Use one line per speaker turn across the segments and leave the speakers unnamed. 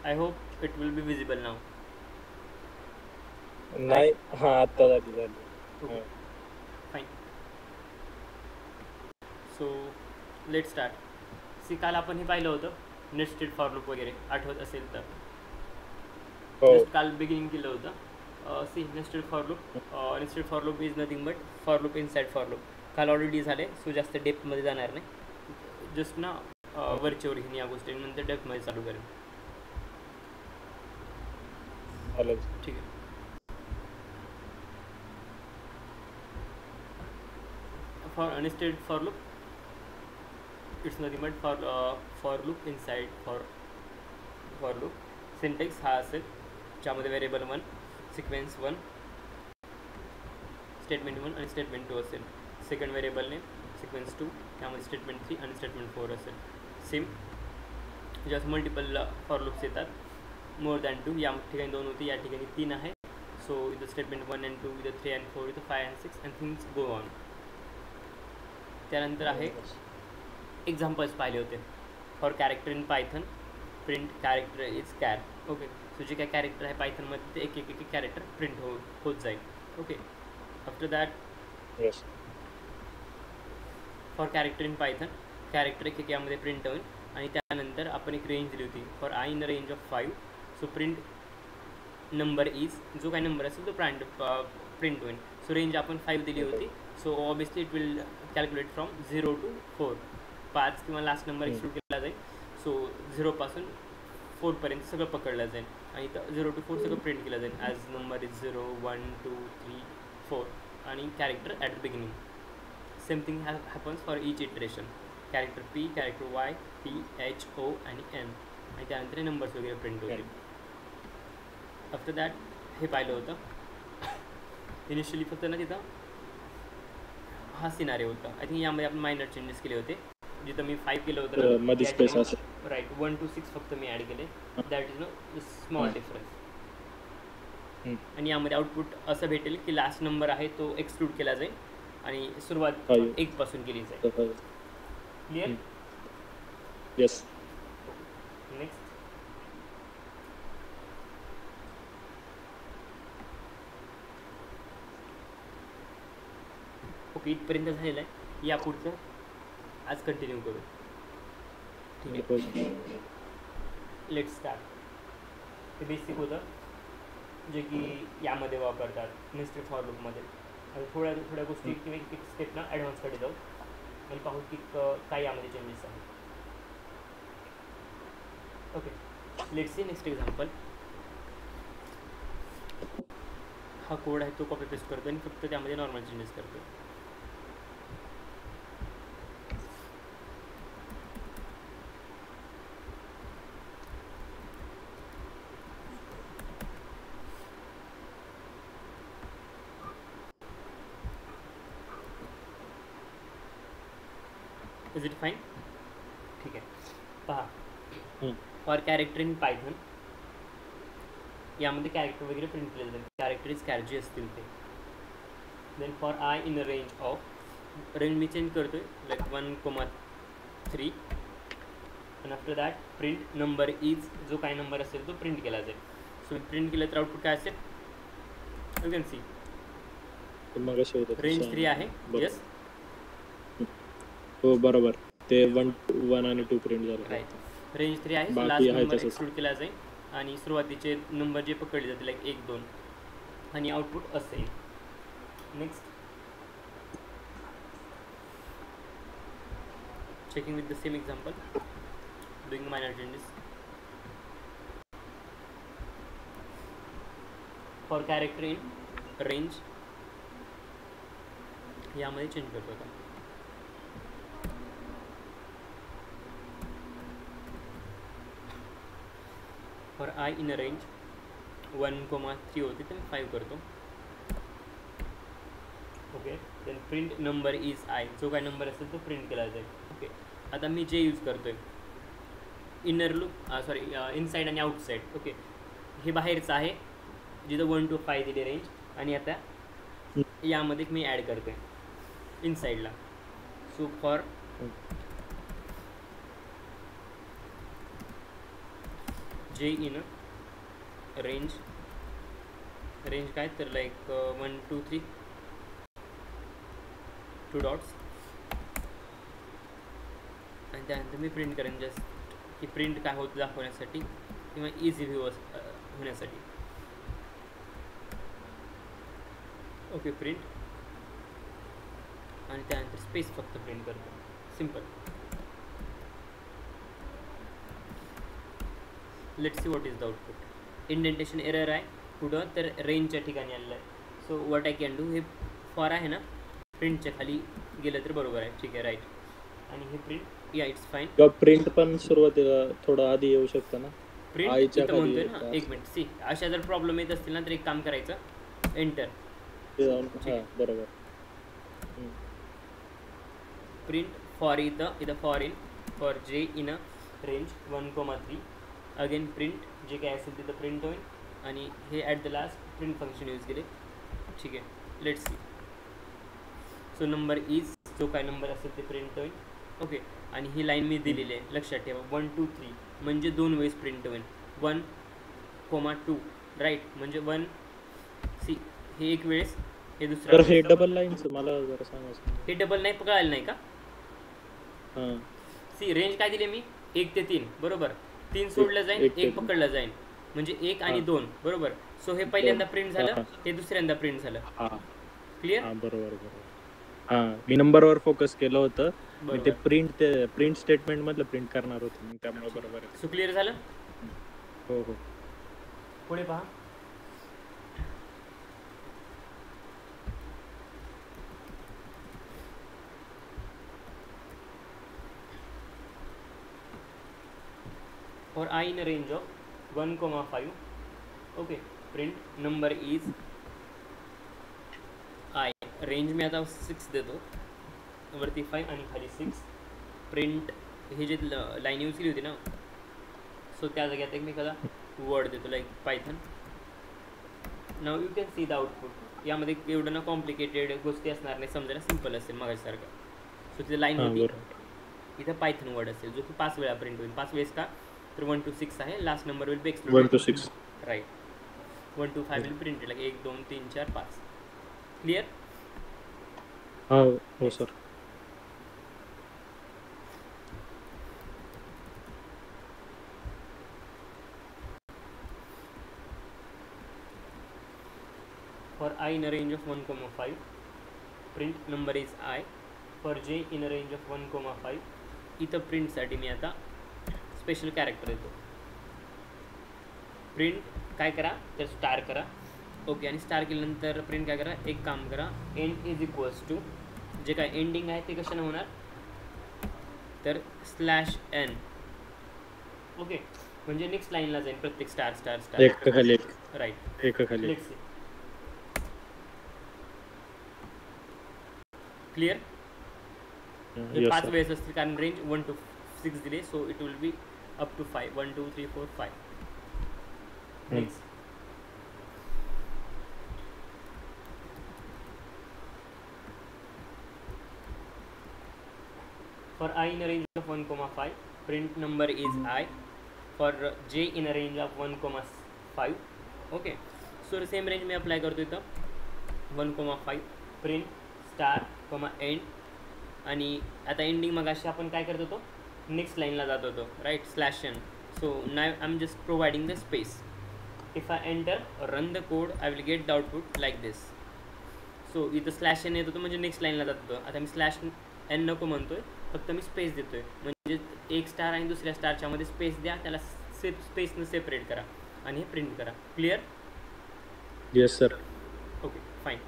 I hope it will be visible now.
नाही, हा आता झाली.
Okay, fine. So let's start. C काल आपण हे पाहिलं होतं नेस्टेड फॉर लूप वगैरे, आठवत असेल तर. जस्ट काल बिगिनिंग केलं होतं. C nested for loop is nothing but for loop inside for loop. काल ऑलरेडी झाले, सो जास्त डेप्थमध्ये जाणार नाही. जस्ट ना वरच्यावर घेऊन या गोष्टी, नंतर डेप्थमध्ये चालू करेन. ठीक आहे. For nested for loop it's nothing but for loop inside for loop. Syntax हा असेल ज्यामध्ये व्हेरिएबल 1, सिक्वेन्स 1, स्टेटमेंट 1 आणि स्टेटमेंट 2 असेल. सेकंड व्हेरिएबल नेम सिक्वेन्स 2, त्यामध्ये स्टेटमेंट 3 आणि स्टेटमेंट 4 असेल. सेम ज्यात मल्टिपल फॉर लूप्स येतात, मोर दॅन 2. या ठिकाणी 2 होती, या ठिकाणी 3 आहे. सो इथं स्टेटमेंट 1 and 2, इथं 3 and 4, इथं 5 and 6 and things go on. त्यानंतर आहे एक्झाम्पल्स पाहिले होते. For character in Python print character is care. Okay, so जे काय कॅरेक्टर आहे पायथनमध्ये ते एक एक एक कॅरेक्टर प्रिंट होत जाईल. Okay, after that for character in Python character एक यामध्ये प्रिंट होईल. आणि त्यानंतर आपण एक रेंज दिली होती for I in range of 5. So print number is, जो काही नंबर असेल तो प्रिंट होईल. सो रेंज आपण 5 दिली होती. So obviously it will calculate from 0 to 4. 5 किंवा लास्ट नंबर एक्सक्लूड केला जाईल. सो 0 4पर्यंत सगळं पकडलं जाईल आणि 0 to 4 सगळं प्रिंट केलं जाईल ॲज नंबर इज 0, 1, 2, 3, 4 आणि character at the beginning. Same thing happens for each iteration. Character P, character Y, P, H, O आणि एन, आणि त्यानंतर नंबर्स वगैरे प्रिंट होतील. आफ्टर दॅट हे पाहिलं होतं. इनिशियली फक्त ना तिथं हा सिनारिओ होता. आय थिंक यामध्ये आपण मायनर चेंजेस केले होते. जिथं मी 5 केलं होतं
मध्ये स्पेस असेल.
राईट, 1 to 6 फक्त मी ॲड केले. That is know small difference. आणि यामध्ये आउटपुट असं भेटेल की लास्ट नंबर आहे तो एक्सक्लूड केला जाईल आणि सुरुवात 1 पासून केली जाईल. क्लिअर?
येस.
नेक्स्ट. ओके, इथपर्यंत झालेलं आहे. या पुढचं आज कंटिन्यू करू. ठीक आहे, लेट स्टार्ट. हे बेसिक होतं जे की यामध्ये वापरतात नेस्टेड फॉर लूपमध्ये. आणि थोड्या गोष्टी किंवा एक स्टेपना ॲडव्हान्सकडे जाऊ आणि पाहू की काय यामध्ये चेंजेस आहेत. Okay, let's see next example. हा कोड आहे तो कॉपी पेस्ट करतो आणि फक्त त्यामध्ये नॉर्मल चेंजेस करतो. Is it fine? ठीक आहे, पहा. फॉर कॅरेक्टर इन पायथन यामध्ये कॅरेक्टर वगैरे प्रिंट केले जातात. कॅरेक्टर इज कॅर जे असतील ते. Then for I in a range of, range मी चेंज करतो आहे लाईक 1,3. आणि after that print number is, जो काही नंबर असेल तो प्रिंट केला जाईल. सो प्रिंट केलं तर आउटपुट काय असेल? यू कॅन सी रेंज 3 आहे. येस,
हो बरोबर. ते 1 आणि 2 प्रिंट झालं.
राईट, रेंज 3 आहे. लास्ट नंबर एक्सक्लूड केला जाईल आणि सुरुवातीचे नंबर जे पकडले जातील लाईक 1, 2 आणि आउटपुट असं येईल. Next, checking with the same example, doing minor changes. For character in range यामध्ये चेंज करतो आता. For I in a range 1,3 होती तर मी 5 करतो. Okay, then print number is I, जो काय नंबर असेल तो प्रिंट केला जाईल. ओके, आता मी जे यूज करतो आहे इनर लूप, सॉरी इनसाईड आणि आउटसाईड. ओके, हे बाहेरचं आहे जिथं 1 to 5 दिली रेंज. आणि आता यामध्ये मी ॲड करतो आहे इनसाईडला. So for J in range काय तर लाईक 1 2 3 2 डॉट्स आणि त्यानंतर मी प्रिंट करेन जस्ट की प्रिंट काय होतं दाखवण्यासाठी किंवा इझी व्ह्यू होण्यासाठी. ओके प्रिंट आणि त्यानंतर स्पेस फक्त प्रिंट करतो, simple. Let's see what is the output. Indentation error आहे कुठं तर रेंजच्या ठिकाणी आलेलं आहे. So what I can do, हे फॉर आहे ना प्रिंटच्या खाली गेलं तर बरोबर आहे, ठीक आहे राईट. आणि हे प्रिंट या इट्स फाईन.
किंवा प्रिंट पण सुरुवातीला थोडं आधी येऊ शकतं ना,
प्रिंट
आईच्या
इथं
खाली
म्हणतोय
येतं
ना,
असं.
एक मिनिट सी अशा जर प्रॉब्लेम येत असतील ना तर एक काम करायचं, एंटर
ते जाऊन हा बरोबर.
प्रिंट फॉर इथं for in for J in a range 1,3. Again print जे काय असेल तिथं प्रिंट होईल आणि हे at the last print function use केले, ठीक आहे. Let's see. So number is जो काय नंबर असेल ते प्रिंट होईल. ओके आणि ही लाईन मी दिलेली आहे, लक्षात ठेवा 1 2 3 म्हणजे 2 वेळेस प्रिंट होईल. 1,2 राईट म्हणजे 1 सी हे एक वेळेस, हे
तर
दुसरं.
हे डबल लाईनचं मला जरा सांगा.
हे डबल नाही पकडायला नाही का?
हां
सी रेंज काय दिले मी 1 ते 3 बरोबर. 3 सोडलं जाईल,
1 ते
1 पकडलं जाईल म्हणजे 1 आणि
हां.
2 बरोबर. सो हे पहिल्यांदा प्रिंट झालं,
हां.
हे दुसऱ्यांदा प्रिंट झालं.
हां
क्लिअर?
हां बरोबर बरोबर. हां मी नंबरवर फोकस केलं होतं, मी ते
बरोबर.
प्रिंट स्टेटमेंट मधलं प्रिंट करणार होतो मग त्यामुळे बरोबर आहे.
सो क्लिअर झालं?
हो हो.
पुढे पहा. for I in a range of 1,5. okay print number is I. Range मी आता 6 देतो, वरती 5 आणि खाली 6. प्रिंट हे जे लाईन यूज केली होती ना, सो त्या जाग्यात एक मी एखादा वर्ड देतो like Python. Now you can see the output. यामध्ये एवढं ना कॉम्प्लिकेटेड गोष्टी असणार नाही, समजायला सिम्पल असेल मागासारखं. सो तिथे लाईन
हां
होती,
बरोबर.
इथं पायथन वर्ड असेल जो की 5 वेळा प्रिंट होईल. 5 वेळेस का तर 1 to 6 आहे, last number will be
1 to 6
right. 1 to 5 will printed like 1 2 3 4 5. Clear?
हो हो sir.
For I in a range of 1,5, print number is I. For j in a range of 1,5, इथं प्रिंटसाठी मी आता स्पेशल कॅरेक्टर देतो. Print काय करा तर star करा. Okay आणि स्टार केल्यानंतर प्रिंट काय करा, एक काम करा, एंड इज इक्वल्स टू जे काय एंडिंग आहे ते कशाने होणार तर /n. ओके म्हणजे नेक्स्ट लाईनला जाईल प्रत्येक स्टार स्टार स्टार
एक खाली एक,
राईट.
एक खाली एक.
Let's see. क्लिअर? हे
Yes,
5
sir.
वेळेस असतील कारण रेंज 1 to 6 दिले, so it will be up to 5. 1 2 3 4 5. Next. For I in a range of 1,5, print number is I. For j in a range of 1,5. Okay so same range me apply करतो इथं 1,5 print star end. आणि आता ending मग अशी आपण काय करत होतो, नेक्स्ट लाईनला जात होतो राईट /n. सो नाय I am just providing the space. If I enter run the code I will get the output like this. So इथं /n येत होतो म्हणजे नेक्स्ट लाईनला जात होतो. आता मी /n नको म्हणतोय, फक्त मी स्पेस देतोय म्हणजे एक स्टार आणि दुसऱ्या स्टारच्या मध्ये स्पेस द्या, त्याला स्पेसनं सेपरेट करा आणि हे प्रिंट करा. Clear?
Yes sir.
Okay fine.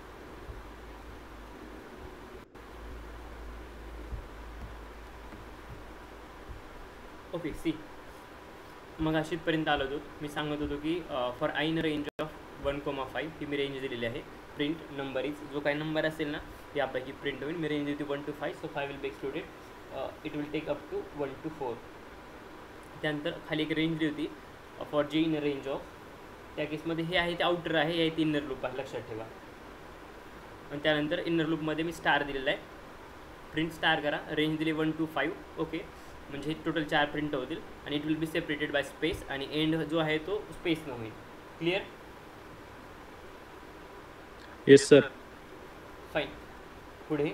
Okay see मग अशीपर्यंत आलो होतो. मी सांगत होतो की for I in range of 1,5 ही मी रेंज दिलेली आहे. प्रिंट नंबर इज जो काही नंबर असेल ना यापैकी प्रिंट होईल. मी रेंज देते 1 to 5. So 5 will be excluded. It will take up to 1 to 4. त्यानंतर खाली एक रेंज दिली होती for J in range of. त्या केसमध्ये हे आहे ते आउटर आहे, हे ते इनर लूप आहे, लक्षात ठेवा. आणि त्यानंतर इनर लूपमध्ये मी स्टार दिलेला आहे. प्रिंट स्टार करा, रेंज दिली 1 to 5. ओके म्हणजे टोटल 4 प्रिंट होतील आणि it will be separated by space आणि एंड जो आहे तो स्पेसनं होईल. क्लिअर?
Yes sir.
फाईन. पुढे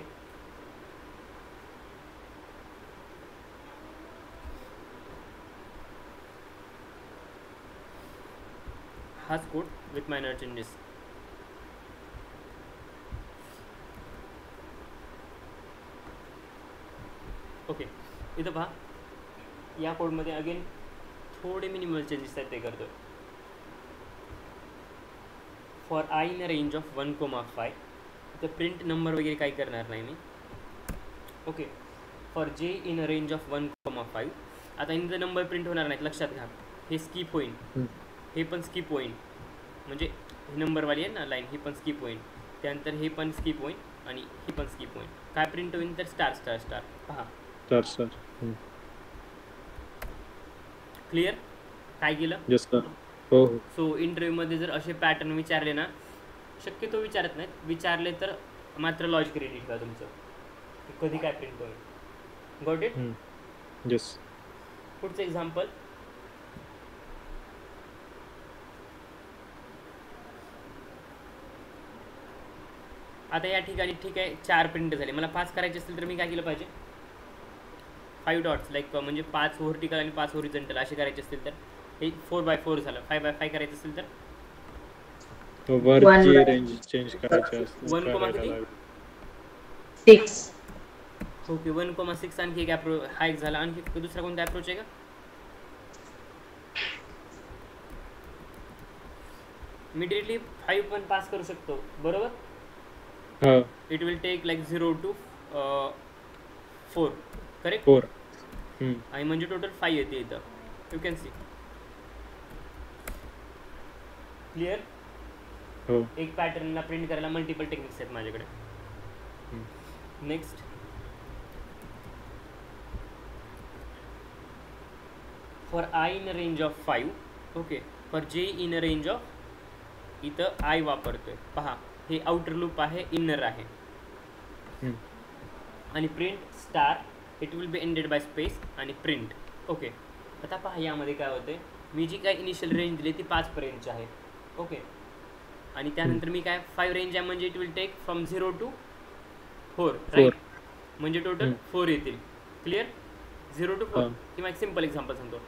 हाच code with minor changes. Okay, इथं पहा या कोडमध्ये अगेन थोडे मिनिमल चेंजेस आहेत ते करतो. For I in a range of 1,5 तर प्रिंट नंबर वगैरे काही करणार नाही मी. Okay, for J in a range of 1,5 आता इथं नंबर प्रिंट होणार नाहीत, लक्षात घ्या. हे स्किप होईल, हे पण स्किप होईल, म्हणजे ही नंबरवाली आहे ना लाईन, ही पण स्किप होईल. त्यानंतर हे पण स्किप होईल आणि ही पण स्किप होईल. काय प्रिंट होईल तर स्टार स्टार स्टार. पहा
सर.
क्लिअर? काय केलं?
Yes sir. हो हो.
सो इंटरव्ह्यूमध्ये जर असे पॅटर्न विचारले ना, शक्यतो विचारत नाहीत, विचारले तर मात्र लॉजिक रेडी ठेवा तुमचं की कधी काय प्रिंट होईल. Got it?
येस.
पुढचं एक्झाम्पल. आता या ठिकाणी ठीक आहे 4 प्रिंट झाले, मला 5 करायचे असतील तर मी काय केलं पाहिजे? 5 डॉट्स लाईक म्हणजे 5 व्हर्टिकल आणि 5 होरिझॉन्टल असे करायचे असतील तर हे 4x4 झालं. 5x5 करायचं असेल तर
वरची रेंज चेंज करायची असते.
1,6. ओके, 1,6 आणखी एक हा एक झाला. आणखी दुसरा कोणता अप्रोच आहे का? मी डिरेक्टली 5 पण पास करू शकतो, बरोबर? It will take like 0 to 4, correct?
4.
आणि म्हणजे टोटल 5 येते इथं. You can see. क्लिअर?
हो.
एक पॅटर्नला प्रिंट करायला मल्टिपल टेक्निक्स आहेत माझ्याकडे. Next, for I in a range of 5. Okay, for J in a range of, इथं आय वापरतोय. पहा हे आउटर लूप आहे, इनर आहे. आणि print star, it will be ended by space आणि प्रिंट. ओके, आता पहा यामध्ये काय होते, मी जी काय इनिशियल रेंज दिली ती 5 पर्यंतची आहे. ओके, आणि त्यानंतर मी काय 5 रेंज आहे म्हणजे it will take from 0 to 4, right? म्हणजे टोटल 4 येतील. क्लिअर? 0 to 4. किंवा एक सिम्पल एक्झाम्पल सांगतो.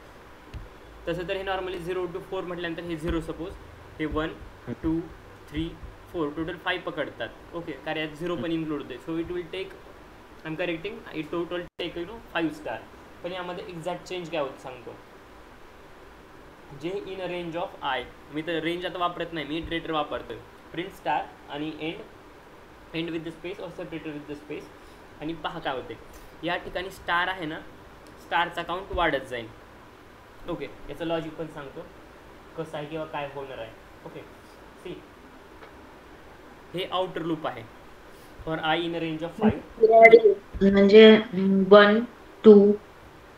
तसं तर हे नॉर्मली 0 to 4 म्हटल्यानंतर हे 0 सपोज, हे 1 2 3 4 टोटल 5 पकडतात. ओके, कारण यात 0 पण इन्क्लूड होते. So it will take, I am correcting, it total take 5 star. पण यामध्ये एक्झॅक्ट चेंज काय होतं सांगतो. जे in a range of I, मी तर रेंज आता वापरत नाही, मी इटरेटर वापरतोय. प्रिंट स्टार आणि एंड विथ द स्पेस और सेपरेटेड विथ द स्पेस. आणि पहा काय होते, या ठिकाणी स्टार आहे ना, स्टारचा काउंट वाढत जाईल. ओके, याचं लॉजिक पण सांगतो कसं आहे किंवा काय होणार आहे. ओके, सी, हे आउटर लूप आहे for I in range of 5.
म्हणजे 1 2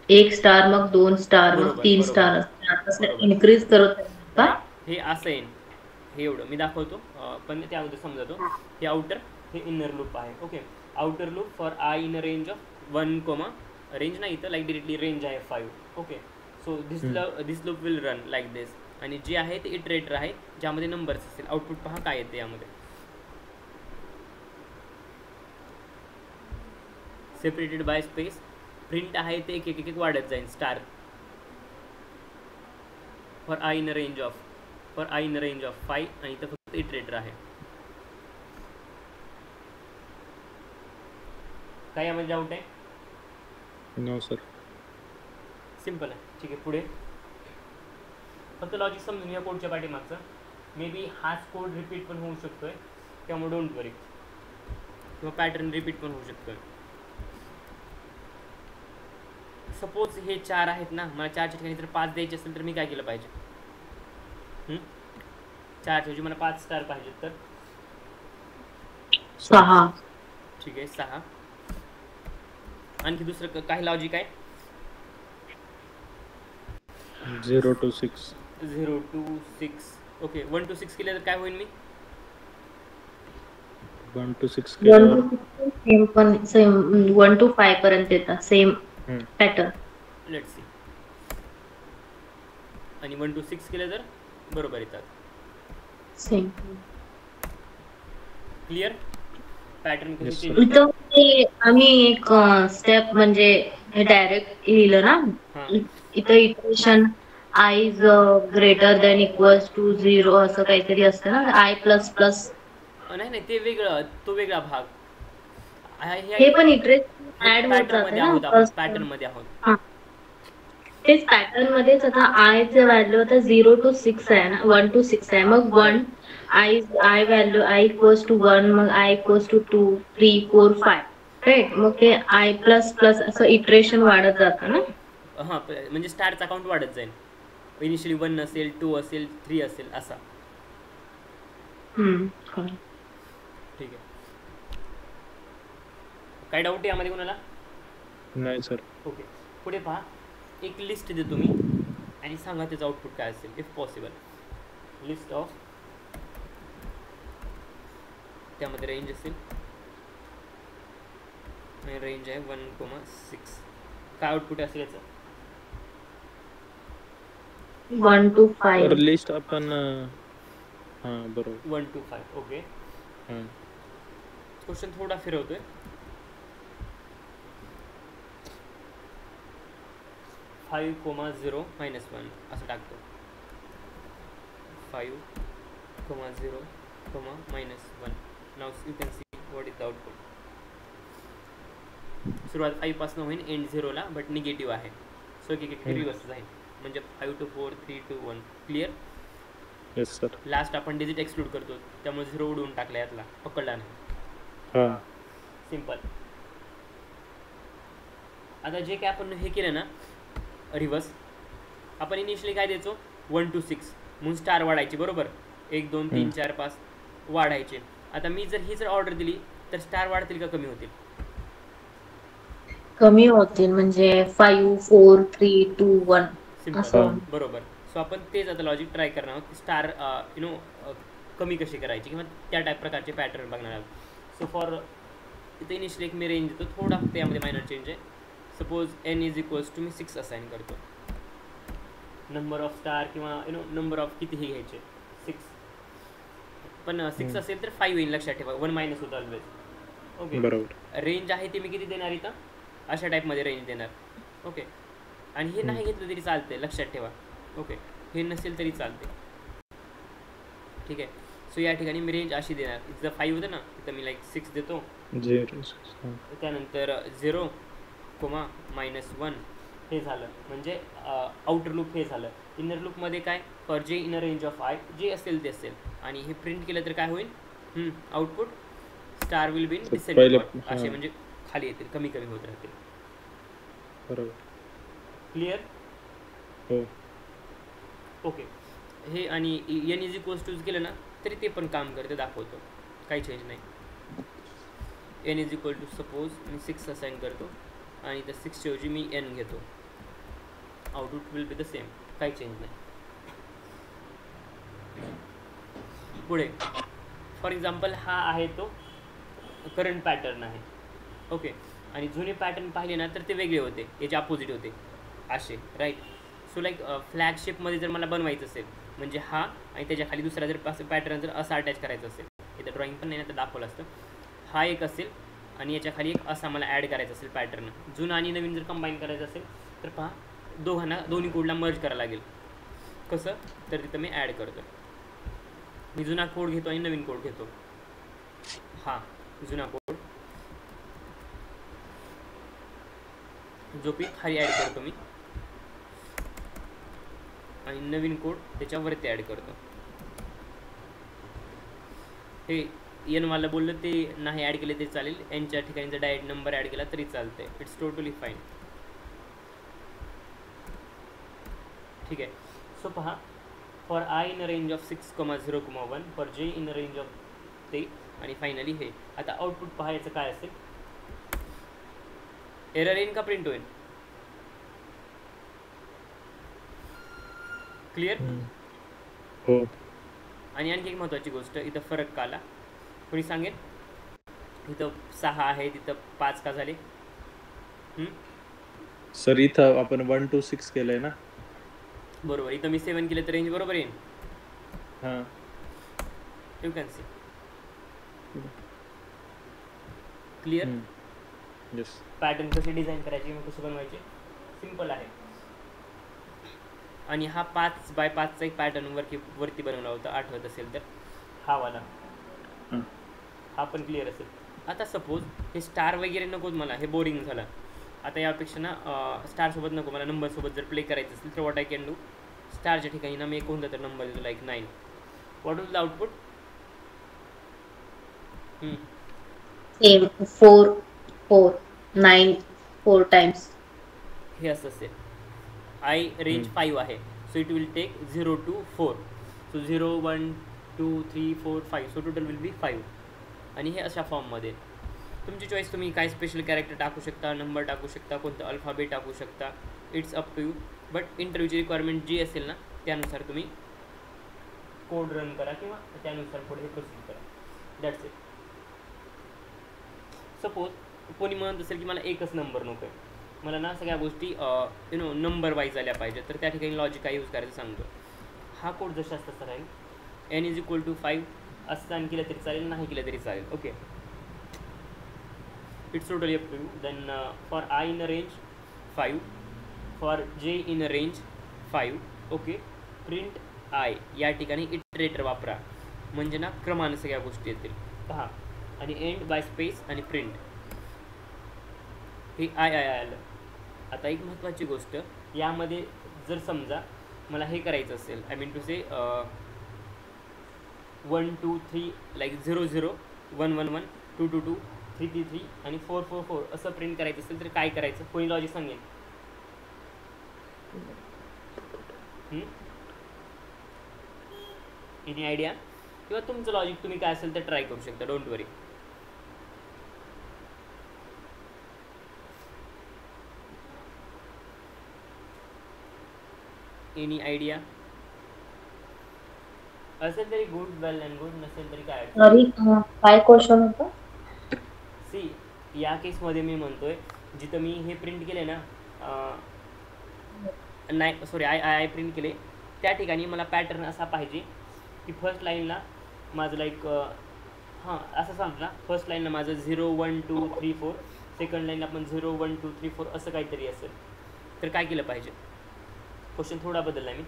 1 स्टार, मग 2 स्टार, मग 3 स्टार असं इन्क्रीज करत का?
हे असं येईल, हे एवढं मी दाखवतो, पण त्यामध्ये समजतो. हे आउटर, हे इनर लूप आहे. Okay, outer loop for I in range of 1, range नाही इथं, लाईक डिरेक्टली रेंज आहे 5. Okay, so this loop will run like this. आणि जे आहे ते इटरेटर आहे ज्यामध्ये नंबर्स असतील. आउटपुट पहा काय येते यामध्ये. सेपरेटेड बाय स्पेस, प्रिंट आहे ते एक एक वाढत जाईल. Star for I in range of 5 आणि इथं फक्त इटरेटर आहे. काय यामध्ये डाऊट आहे?
No sir.
सिम्पल आहे. ठीक आहे, पुढे फक्त लॉजिक समजून या कोडच्या पाठीमागचं. मे बी हाच कोड रिपीट पण होऊ शकतोय, त्यामुळे डोंट वरी. किंवा पॅटर्न रिपीट पण होऊ शकतोय. सपोज हे 4 आहेत ना, मला 4च्या ठिकाणी जर 5 द्यायचे असेल तर मी काय केलं पाहिजे? 4च्या ऐवजी मला 5 स्टार पाहिजे तर
6.
ठीक आहे, 6. आणखी दुसरं काही लॉजिक आहे?
0 to 6.
0 to 6. ओके, 1 to 6 केलं तर काय होईल? मी
1 to 6 केलं
सेम 1 to 5 पर्यंत येतात, सेम पॅटर्न.
Let's see. आणि 1 to 6 केलं तर बरोबर येतात.
सेम.
क्लिअर. पॅटर्न कसे
Yes,
चेंज
sir.
होतात.
इथं ते आम्ही एक स्टेप म्हणजे डायरेक्ट लिहिलं ना.
हां
इथं equation I is greater than equals to 0 असं काहीतरी असतं ना, आय प्लस प्लस.
नाही नाही, ते वेगळं, तो वेगळा भाग.
हे पण इटरेशन
हे
ऍड होत
पॅटर्न
जाते
मध्ये
ना
आहोत आपण,
फर्स्ट.
पॅटर्न मध्ये आहोत.
हा, तेच पॅटर्न मध्येच आता आय चे व्हॅल्यू आता 0 to 6 आहे ना, 1 to 6 आहे. मग 1 I value I equals to 1, मग आय इक्वल्स टू 2 3 4 5, राईट. मग ते आय प्लस प्लस असं इटरेशन वाढत जातं ना.
हां, म्हणजे स्टारचा अकाउंट वाढत जाईल. इनिशियली 1 असेल, 2 असेल, 3 असेल, असा.
कळलं.
ठीक आहे. काय डाऊट आहे यामध्ये कोणाला?
नाही सर.
ओके. पुढे पहा, एक लिस्ट देतो मी आणि सांगा त्याचं आउटपुट काय असेल इफ पॉसिबल. लिस्ट ऑफ, त्यामध्ये रेंज असेल आणि रेंज आहे 1,6. काय आउटपुट असेल याचं?
1 to
तर
5.
लिस्ट आपण हां बरोबर.
1 to 5. ओके.
हां
क्वेश्चन थोडा फिरवतोय. 5,0 -1 असं टाकतो. 5,0 -1. Now you can see what is the output. सुरुवात 5 पासून होईल, एंड 0ला, बट निगेटिव्ह आहे. सो एक रिव्हर्स जाईल, म्हणजे 5 to 4 3 to 1. Clear.
Yes sir.
Last आपण डिजिट एक्सक्लूड करतो, त्यामुळे 0 उडवून टाकला यातला, पकडला नाही.
हां
सिंपल. आता जे काय आपण हे केलं ना रिव्हर्स, आपण इनिशियली काय द्यायचो 1 to 6 म्हणून स्टार वाढायचे, बरोबर. 1 2 3 4 5 वाढायचे. आता मी जर ही ऑर्डर दिली तर स्टार वाढतील का कमी होतील?
कमी होतील, म्हणजे 5 4 3 2 1
सिंपल,
असं.
बरोबर. सो आपण तेच आता लॉजिक ट्राय करणार आहोत की स्टार कमी कशी करायची, किंवा त्या टाईप प्रकारचे पॅटर्न बघणार आहोत. सो फॉर इथे इनिशियली एक मी रेंज देतो, थोडा फक्त यामध्ये मायनर चेंज आहे. Suppose n is equals to मी 6 असाइन करतो. नंबर ऑफ स्टार किंवा नंबर ऑफ कितीही घ्यायचे, 6. पण 6 असेल तर 5 येईल, लक्षात ठेवा. 1 मायनस होतं ऑलवेज. ओके,
बरोबर.
रेंज आहे ती मी किती देणार इथं, अशा टाईपमध्ये रेंज देणार. ओके. आणि हे नाही घेतलं तरी चालते, लक्षात ठेवा. ओके, हे नसेल तरी चालते. ठीक आहे. सो या ठिकाणी मी रेंज अशी देणार. इथं 5 होतं ना, इथं मी लाईक 6 देतो.
0
त्यानंतर 0, -1 हे झालं, म्हणजे आउटर लूप हे झालं. इनर लूपमध्ये काय, फॉर जे इनर रेंज ऑफ आय जे असेल ते असेल. आणि हे प्रिंट केलं तर काय होईल, output star will be in descending order, असे म्हणजे खाली येतील, कमी कमी होत राहतील.
बरोबर.
क्लिअर.
हो.
ओके. हे आणि n इज इक्वल्स टू केलं ना तरी ते पण काम करते, दाखवतो, काही चेंज नाही. n is equal to suppose मी 6 असाइन करतो आणि त्या 6च्या ऐवजी मी n घेतो. Output will be the same, काही चेंज नाही. पुढे फॉर एक्झाम्पल हा आहे तो करंट पॅटर्न आहे. ओके. आणि जुने पॅटर्न पाहिले ना तर ते वेगळे होते, याचे अपोजिट होते असे, राईट. सो लाईक फ्लॅगशिपमध्ये जर मला बनवायचं असेल, म्हणजे हा आणि त्याच्या खाली दुसरा जर पॅटर्न जर असा अटॅच करायचं असेल, इथं ड्रॉइंग पण नाही ना तर दाखवलं असतं. हा एक असेल आणि याच्या खाली एक असा मला ॲड करायचा असेल पॅटर्न. जुनं आणि नवीन जर कंबाईन करायचं असेल तर पहा, दोन्ही कोडला मर्ज करायला लागेल. कसं, तर तिथं मी ॲड करतो. मी जुना कोड घेतो आणि नवीन कोड घेतो. हा जुना कोड जो पी खाली ॲड करतो मी, आणि नवीन कोड त्याच्यावरती ॲड करतो. हे एनवाला बोललं ते नाही ॲड केले तरी चालेल, एनच्या ठिकाणी जर डायरेक्ट नंबर ॲड केला तरी चालते. It's totally fine. ठीक आहे. सो पहा, for I in range of 6,0,1, for J in range of ते, आणि फायनली हे. आता आउटपुट पहायचं काय असेल, एरर येईन का प्रिंट होईल? क्लिअर.
हो.
आणि आणखी एक महत्त्वाची गोष्ट, इथं फरक का आला कोणी सांगेल? इथं 6 आहे, तिथं 5 का झाले?
सर इथं आपण 1 to 6 केलंय ना.
बरोबर. इथं मी 7 केलं तर रेंज बरोबर येईल.
हा.
You can see. Clear.
Yes.
Pattern कसे डिझाईन करायचे मग कसे बनवायचे, सिम्पल आहे. आणि हा 5 बाय 5चा एक पॅटर्न वरती बनवला होता, आठवत असेल तर, हा वाला.
हा.
हा पण क्लिअर असेल. आता सपोज हे स्टार वगैरे नकोच मला, हे बोरिंग झालं. आता यापेक्षा ना स्टारसोबत नको मला, नंबरसोबत जर प्ले करायचं असेल तर वॉट आय कॅन डू, स्टारच्या ठिकाणी ना मी एक कोणता तर नंबर देतो, like 9. What is the output?
Same 4 4 9 4 times.
हे असं असेल. आय रेंज 5 आहे, so it will take 0 to 4. So 0 1 2 3 4 5, so total will be 5. आणि हे अशा फॉर्ममध्ये. तुमची चॉईस, तुम्ही काय स्पेशल कॅरेक्टर टाकू शकता, नंबर टाकू शकता, कोणतं अल्फाबेट टाकू शकता, it's up to you. But इंटरव्ह्यूची रिक्वायरमेंट जी असेल ना त्यानुसार तुम्ही कोड रन करा किंवा त्यानुसार पुढे प्रोसीड करा. That's it. सपोज कोणी म्हणत असेल की मला एकच नंबर नको आहे, मला ना सगळ्या गोष्टी नंबर वाईज आल्या पाहिजे, तर त्या ठिकाणी लॉजिक काय यूज करायचं सांगतो. हा कोड जशाच तसा राहील. n = 5 असं आणि केलं तरी चालेल, नाही केलं तरी चालेल. Okay, it's totally up to you. Then for I in a range 5, for J in a range 5. Okay, print I या ठिकाणी इटरेटर वापरा, म्हणजे ना क्रमाने सगळ्या गोष्टी येतील. पहा, आणि एंड बाय स्पेस आणि प्रिंट, हे आय आलं. आता एक महत्त्वाची गोष्ट यामध्ये, जर समजा मला हे करायचं असेल, I mean to say 1 2 3 like 0 0 1 1 1 2 2 2 3 3 3 आणि 4 4 4 असं प्रिंट करायचं असेल तर काय करायचं, कोणी लॉजिक सांगेल? Any idea? किंवा तुमचं लॉजिक तुम्ही काय असेल तर ट्राय करू शकता, डोंट वरी. Any idea? असेल तरी गुड, वेल अँड गुड, नसेल तरी काय.
सॉरी, काय क्वेश्चन होता?
सी, या केसमध्ये मी म्हणतोय, जिथं मी हे प्रिंट केले ना, नाही सॉरी, आय प्रिंट केले, त्या ठिकाणी मला पॅटर्न असा पाहिजे की फर्स्ट लाईनला माझं लाईक असं सांगतो ना, फर्स्ट लाईनला माझं 0 1 2 3 4, सेकंड लाईनला पण 0 1 2 3 4 असं काहीतरी असेल. तर काय केलं पाहिजे? क्वेश्चन थोडा बदलला मी.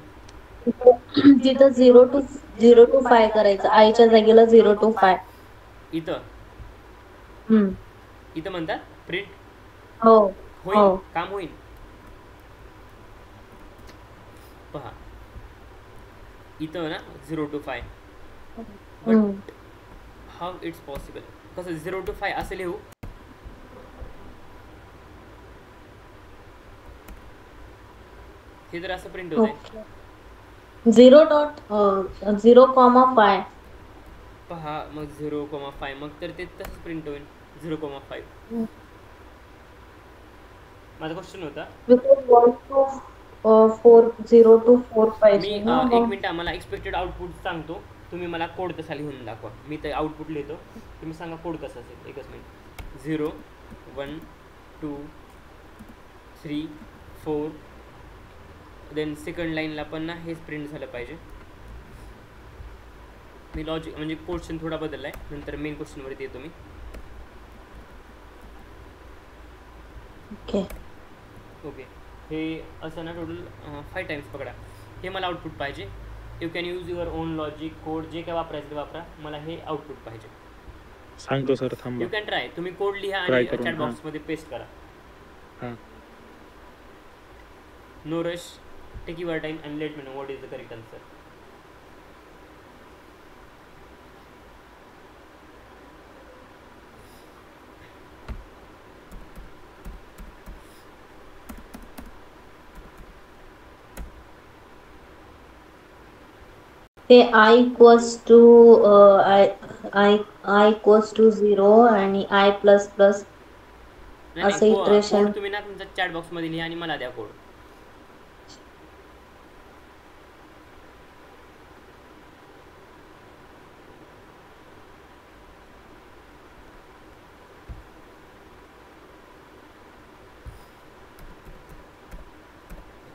जिथं 0 to 5 करायचं, आयच्या जागेला 0 to 5.
इथं इथं म्हणतात प्रिंट
हो
होईल, काम होईल. पहा, इथं ना 0 to 5, but how it's possible? कसं 0 to 5 असं लिहू? हे जर असं प्रिंट होत आहे
0.0,5.
पहा, मग 0,5, मग तर ते तसंच प्रिंट होईल 0,5. माझा क्वेश्चन होता, मी 1 मिनिट मला एक्सपेक्टेड आउटपुट सांगतो, तुम्ही मला कोड कसा लिहून दाखवा. मी ते आउटपुट लिहितो, तुम्ही सांगा कोड कसं असेल. एकच मिनिट. 0 1 2 3 4, देन सेकंड लाईनला पण ना हेच प्रिंट झालं पाहिजे. मी लॉजिक म्हणजे क्वेश्चन थोडा बदलला आहे, नंतर मेन क्वेश्चनवरती येतो मी. ओके, हे असं ना टोटल 5 टाइम्स पकडा. हे मला आउटपुट पाहिजे. You can use your on logic, code, जे काय वापरायचं ते वापरा, मला हे आउटपुट पाहिजे.
सांगतो सर, थांबा.
You can try. तुम्ही कोड लिहा आणि चॅट बॉक्समध्ये पेस्ट करा. No rush, take your time and let me know what is the correct answer.
ते I equals to I equals to 0 आणि I प्लस प्लस असं इटरेशन.
कोड तुम्ही ना तुमच्या चॅट बॉक्समध्ये लिहा आणि मला द्या कोड.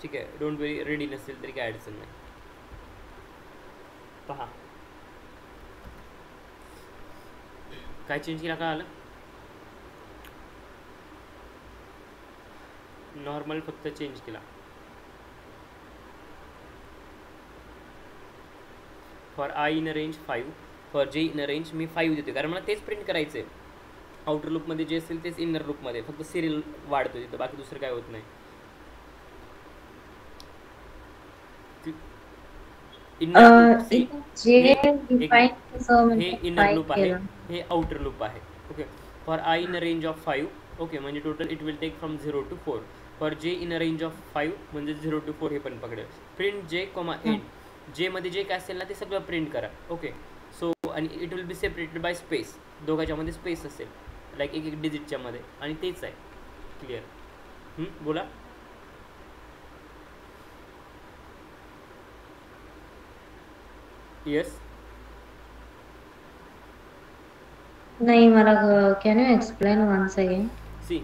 ठीक आहे. डोंट वरी, रेडी नसेल तरी काय अडचण नाही. पहा काय चेंज केला, काय आलं, नॉर्मल फक्त चेंज केला. For I in range 5, for J in range मी 5 देतो, कारण मला तेच प्रिंट करायचं आहे. आउटर लूपमध्ये जे असेल तेच इनर लूपमध्ये, फक्त सिरियल वाढतो तिथं, बाकी दुसरं काय होत नाही. हे इनर लूप आहे, हे आउटर लूप आहे. Okay. For I in range of 5, okay, म्हणजे total it will take from 0 to 4. For J in range of 5 म्हणजे 0 to 4 हे पण पकडेल. प्रिंट जे कॉमा एंड, जे मध्ये जे काय असेल ना ते सगळं प्रिंट करा. ओके. सो आणि it will be separated by space, दोघांच्या मध्ये स्पेस असेल लाईक एक डिजिटच्या मध्ये, आणि तेच आहे. क्लिअर? बोला. येस.
नाही, मला can you explain once again?
See,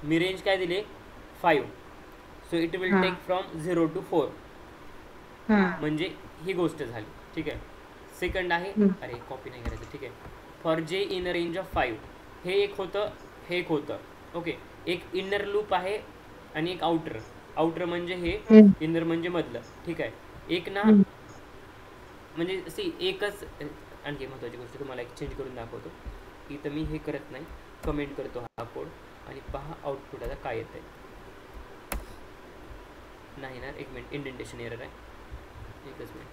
मी रेंज काय दिले 5, so it will take from 0 to 4, म्हणजे ही गोष्ट झाली. ठीक आहे. सेकंड आहे, अरे कॉपी नाही करायचं. ठीक आहे. For J in range of 5, हे एक होतं, हे एक होतं. ओके. एक इनर लूप आहे आणि एक आउटर. आउटर म्हणजे हे, इनर म्हणजे मधलं. ठीक आहे. एक ना म्हणजे सी एकच, आणखी महत्त्वाची गोष्ट तुम्हाला एक चेंज करून दाखवतो. इथं मी हे करत नाही, कमेंट करतो हा कोड आणि पहा आउटपुट आता काय येत आहे. नाही ना, एक मिनिट, इंडेंटेशन एरर आहे, एकच मिनिट.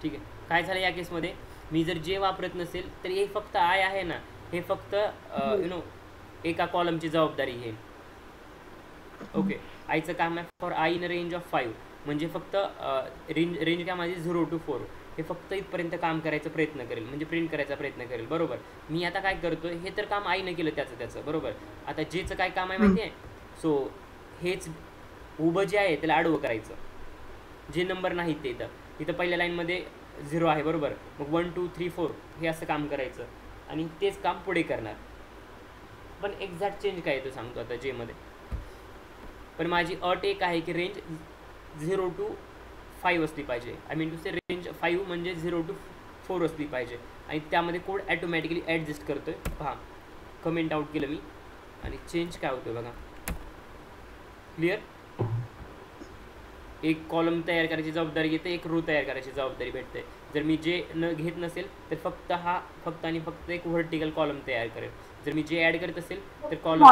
ठीक आहे. काय झालं या केसमध्ये, मी जर जे वापरत नसेल तर हे फक्त आय आहे ना, हे फक्त एका कॉलमची जबाबदारी घेईल. ओके. आयचं काम आहे for I in range of 5, म्हणजे फक्त रेंज काय माझी 0 to 4, हे फक्त इथपर्यंत काम करायचा प्रयत्न करेल, म्हणजे प्रिंट करायचा प्रयत्न करेल. बरोबर. मी आता काय करतोय, हे तर काम आईनं केलं त्याचं. बरोबर. आता जेचं काय काम आहे माहिती आहे, सो हेच उभं जे आहे त्याला आडवं करायचं, जे नंबर नाहीत ते इथं पहिल्या लाईनमध्ये 0 आहे. बरोबर. मग 1 2 3 4 हे असं काम करायचं आणि तेच काम पुढे करणार. पण एक्झॅक्ट चेंज काय येतो सांगतो आता जेमध्ये. पण माझी अट एक आहे की रेंज 0 to 5 असली पाहिजे. I mean to say range 5 म्हणजे 0 to 4 असली पाहिजे, आणि त्यामध्ये कोड ॲटोमॅटिकली ॲडजस्ट करतोय. पहा, कमेंट आउट केलं मी आणि चेंज काय होतोय बघा. क्लिअर? एक कॉलम तयार करायची जबाबदारी घेते, एक रो तयार करायची जबाबदारी भेटते. जर मी जे घेत नसेल तर फक्त आणि फक्त एक व्हर्टिकल कॉलम तयार करेल. जर मी जे ऍड करत असेल तर कॉलम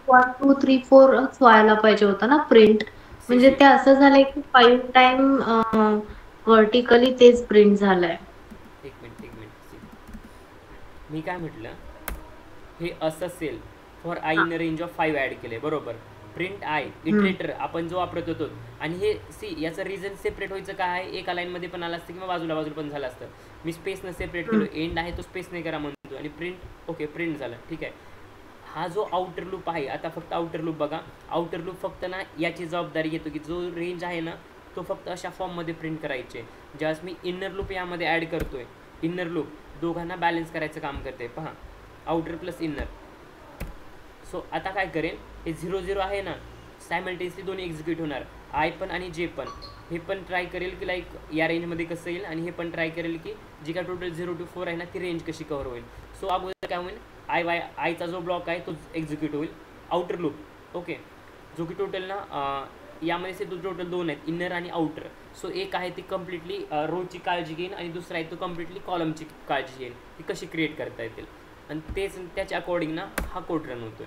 1 2 3 4 व्हायला पाहिजे होता ना प्रिंट, म्हणजे ते असं झालंय की 5 टाइम व्हर्टिकली तेच प्रिंट झालंय.
एक मिनिट. मी काय म्हटलं, हे असं असेल for I in range of 5 add केले. बरोबर. प्रिंट आय इटरेटर आपण जो वापरत होतो, आणि हे सी याचं रिझन सेपरेट व्हायचं काय आहे, एका लाईनमध्ये पण आलं असतं किंवा बाजूला पण झालं असतं. मी स्पेसनं सेपरेट केलो, एंड आहे तो स्पेस नाही करा म्हणतो, आणि प्रिंट ओके प्रिंट झालं. ठीक आहे. हा जो आउटर लूप आहे, आता फक्त आउटर लूप बघा. आउटर लूप फक्त ना याची जबाबदारी घेतो की जो रेंज आहे ना तो फक्त अशा फॉर्ममध्ये प्रिंट करायचे. ज्यावेळेस मी इनर लूप यामध्ये ॲड करतोय, इनर लूप दोघांना बॅलन्स करायचं काम करते. पहा, आउटर प्लस इनर. सो आता काय करेन, हे 0 0 आहे ना, सायमल्टेनियसली दोन्ही एक्झिक्यूट होणार, आय पण आणि जे पण. हे पण ट्राय करेल की लाईक या रेंजमध्ये कसं येईल, आणि हे पण ट्राय करेल की जी काय टोटल 0 to 4 आहे ना ती रेंज कशी कव्हर होईल. सो अगोदर काय होईल, आयचा जो ब्लॉक आहे तो एक्झिक्यूट होईल, आउटर लूप. ओके. जो की टोटल ना यामध्ये टोटल 2 आहेत, इनर आणि आउटर. सो एक आहे ती कम्प्लिटली रोची काळजी घेईन, आणि दुसरा आहे तो कम्प्लिटली कॉलमची काळजी घेईन, ती कशी क्रिएट करता येतील, आणि तेच त्याच्या अकॉर्डिंग ना हा कोड रन होतोय.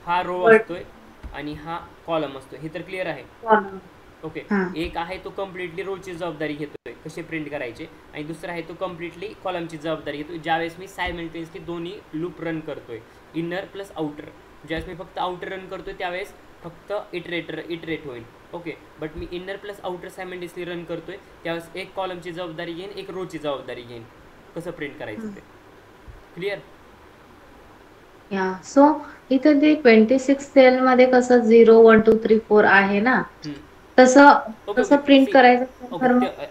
हा रो असतोय आणि हा कॉलम असतोय, हे तर क्लिअर आहे. ओके. एक आहे तो कम्प्लिटली रोची जबाबदारी घेतोय कसे प्रिंट करायचे, आणि दुसरा आहे तो कम्प्लिटली कॉलमची जबाबदारी घेतोय. ज्यावेळेस मी सायमल्टेनियसली दोन्ही लूप रन करतोय, इनर प्लस आउटर. ज्यावेळेस मी फक्त आउटर रन करतोय त्यावेळेस फक्त इटरेट होईल. Okay. But me inner plus outer simultaneously run करतोय त्यावेळेस एक कॉलमची जबाबदारी घेईन, एक रोची जबाबदारी घेईन, कसं प्रिंट करायचं ते. क्लिअर?
या. सो इथं ते 26 सेल मध्ये कसं 0 1 2 3 4 आहे ना, तसं प्रिंट करायचं.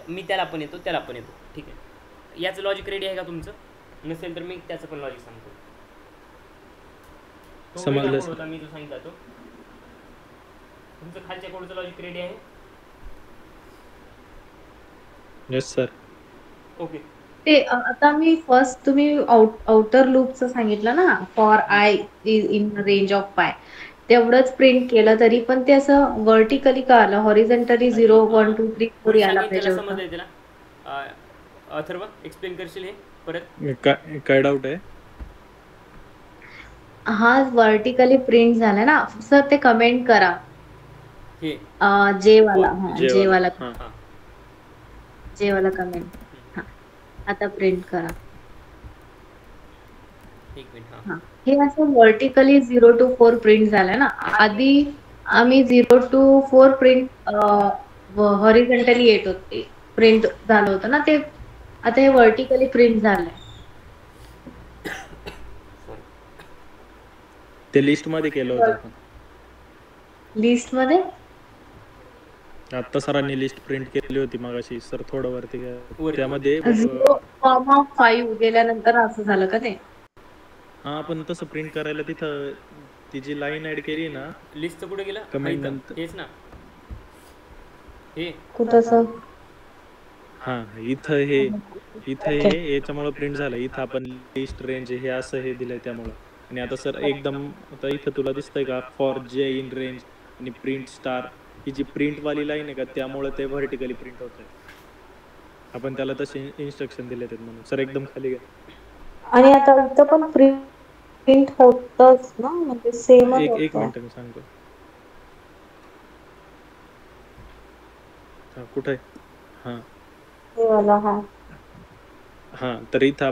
मी त्याला पण येतो. ठीक आहे. याचं लॉजिक रेडी आहे का तुमचं? नसेल तर मी त्याचं पण लॉजिक सांगतो. तो
समजलं
वेगळा
सर.
code होता मी जो सांगितला तो. तुमचं खालच्या कोडचं लॉजिक रेडी आहे?
Yes sir.
ओके.
ते आता मी फर्स्ट तुम्ही आउटर लूपचं सांगितलं ना, for I is in range of पाय, तेवढंच प्रिंट केलं तरी पण ते असं व्हर्टिकली का आलं? हॉरिझॉन्टली 0 1 2 3 4
थोडी
यायला
सांगेन
पाहिजे
त्याला
होतं.
समजलंय त्याला. अथर्व एक्सप्लेन करशील हे परत?
काय काय डाऊट आहे?
हा व्हर्टिकली प्रिंट झाला ना सर, ते कमेंट करा.
हे
जे वाला, हा जे
जेवायला.
वाला,
हां.
हां
जे वाला कमेंट. हा, आता प्रिंट करा.
एक मिनिट. हां
हा, हे असं व्हर्टिकली 0 to 4 प्रिंट झालं ना. आधी आम्ही 0 to 4 प्रिंट हॉरिझॉन्टली येत होते, प्रिंट झालं होतं ना ते. आता हे व्हर्टिकली प्रिंट झालंय.
सॉरी.
ते लिस्ट मध्ये केलं होतं आपण.
लिस्ट मध्ये
आता सरांनी लिस्ट प्रिंट केली होती मगाशी सर, थोडं वरती घ्या.
वरती.
त्यामध्ये
0,5 गेल्यानंतर असं झालं का ते?
हा, पण तसं प्रिंट करायला तिथं ती जी लाईन ऍड केली ना
लिस्टचं कुठे गेलं?
कमेंट
इथं.
नंतर.
हेच ना हे.
कुठं सर?
हा, इथं हे हे याच्यामुळे प्रिंट झालं. इथं आपण लिस्ट रेंज हे असं हे दिलंय त्यामुळं. आणि आता सर एकदम आता इथं तुला दिसतंय का फॉर जे इन रेंज आणि प्रिंट स्टार, ही जी प्रिंट वाली लाईन आहे का त्यामुळे ते व्हर्टिकली प्रिंट होतंय. आपण त्याला तसे इन्स्ट्रक्शन दिले आहेत म्हणून. सर एकदम खाली घ्या.
आणि आता इथं पण प्रिंट होतच ना, म्हणजे सेमच
एक
होतं.
मिनिट मी सांगतो. हा, कुठे आहे? हा
हे वाला, हा
हा, तर इथं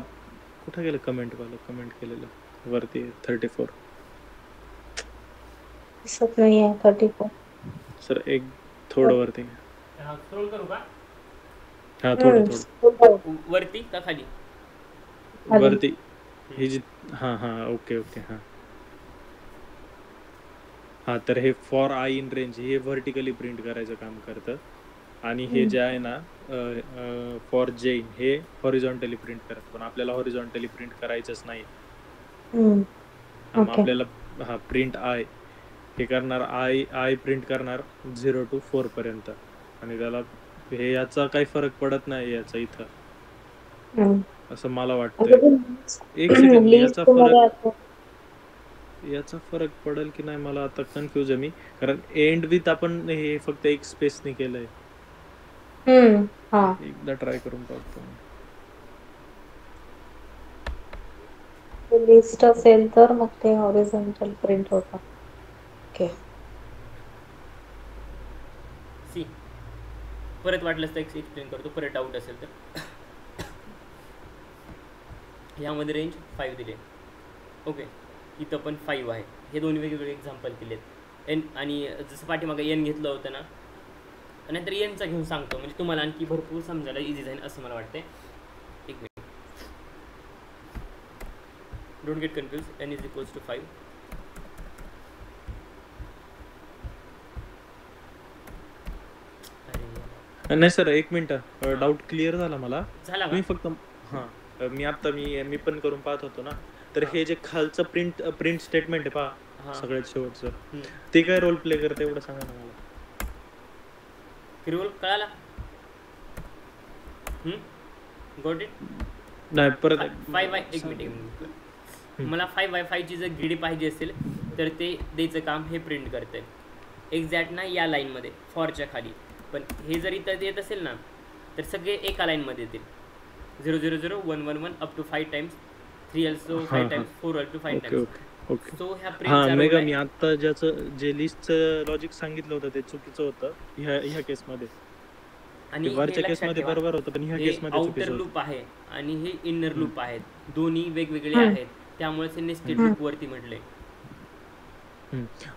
कुठं गेलं कमेंट वाला? कमेंट केलेलं वरती 34.
दिसत नाहीये 34.
सर एक थोडं वरती घ्या.
स्क्रोल करू का?
हा, थोडं
वरती का खाली?
वरती. ही जी हा हा, ओके ओके. हा हा, तर हे फॉर आय इन रेंज हे व्हर्टिकली प्रिंट करायचं काम करतं. आणि हे जे आहे ना फॉर जे इन हे हॉरिझॉन्टली प्रिंट करतं. पण आपल्याला हॉरिझॉन्टली प्रिंट करायचंच नाही. मग आपल्याला हा प्रिंट आय हे करणार, आय प्रिंट करणार 0 to 4 पर्यंत. आणि त्याला हे याचा काही फरक पडत नाही याचा इथं, असं मला वाटतंय. एक सेकंड, याचा फरक पडेल की नाही मला आता कन्फ्युज आहे मी. कारण एंड विथ आपण हे फक्त एक स्पेसने केलंय. एकदा ट्राय करून पाहतो.
लिस्ट असेल तर मग ते हॉरिझॉन्टल प्रिंट होतं. ओके.
सी परत वाटलंच तर एक्सप्लेन करतो, परत डाऊट असेल तर. ह्यामध्ये रेंज 5 दिले. ओके, इथं पण 5 आहे. हे दोन वेगवेगळे एक्झाम्पल दिलेत. एन आणि जसं पाठीमागं एन घेतलं होतं ना, नंतर एनचा घेऊन सांगतो म्हणजे तुम्हाला आणखी भरपूर समजायला इझी जाईल असं मला वाटतंय. एक minute, don't get confuse. N is equals to 5.
नाही सर, एक मिनिट, डाऊट क्लिअर झाला मला.
झाला
मी
का?
फक्त मी पण करून पाहत होतो ना, तर हे जे खालचं प्रिंट स्टेटमेंट आहे पहा सगळ्यात शेवटचं, ते काय रोल प्ले करते एवढं सांगा ना मला.
रोल कळाला? Got it?
नाही परत
5 एक मिनिट. मला 5/5 जर ग्रीडी पाहिजे असेल तर ते द्यायचं काम हे प्रिंट करते एक्झॅक्ट ना या लाईनमध्ये फॉरच्या खाली. पण हे जर इथं येत असेल ना तर सगळे एका लाईनमध्ये येतील. 0 0 0 1 1 1 up to 5 times, 3 also 5 times, 4 up to 5 times.
Okay.
So ह्या
हा
प्रिंटचा
मेगा,
रोल
मी
आहे.
आता ज्याचं जे लिस्टचं लॉजिक सांगितलं होतं ते चुकीचं होतं ह्या केसमध्ये.
आणि
वरच्या
हे लक्षात
केसमध्ये
ठेवा,
बरोबर होतं, पण ह्या
हे
केसमध्ये
आउटर
चुकीचं
लूप आहे आणि हे इनर लूप आहेत. दोन्ही वेगवेगळे आहेत, त्यामुळे ते नेस्टेड लूप वरती म्हटले.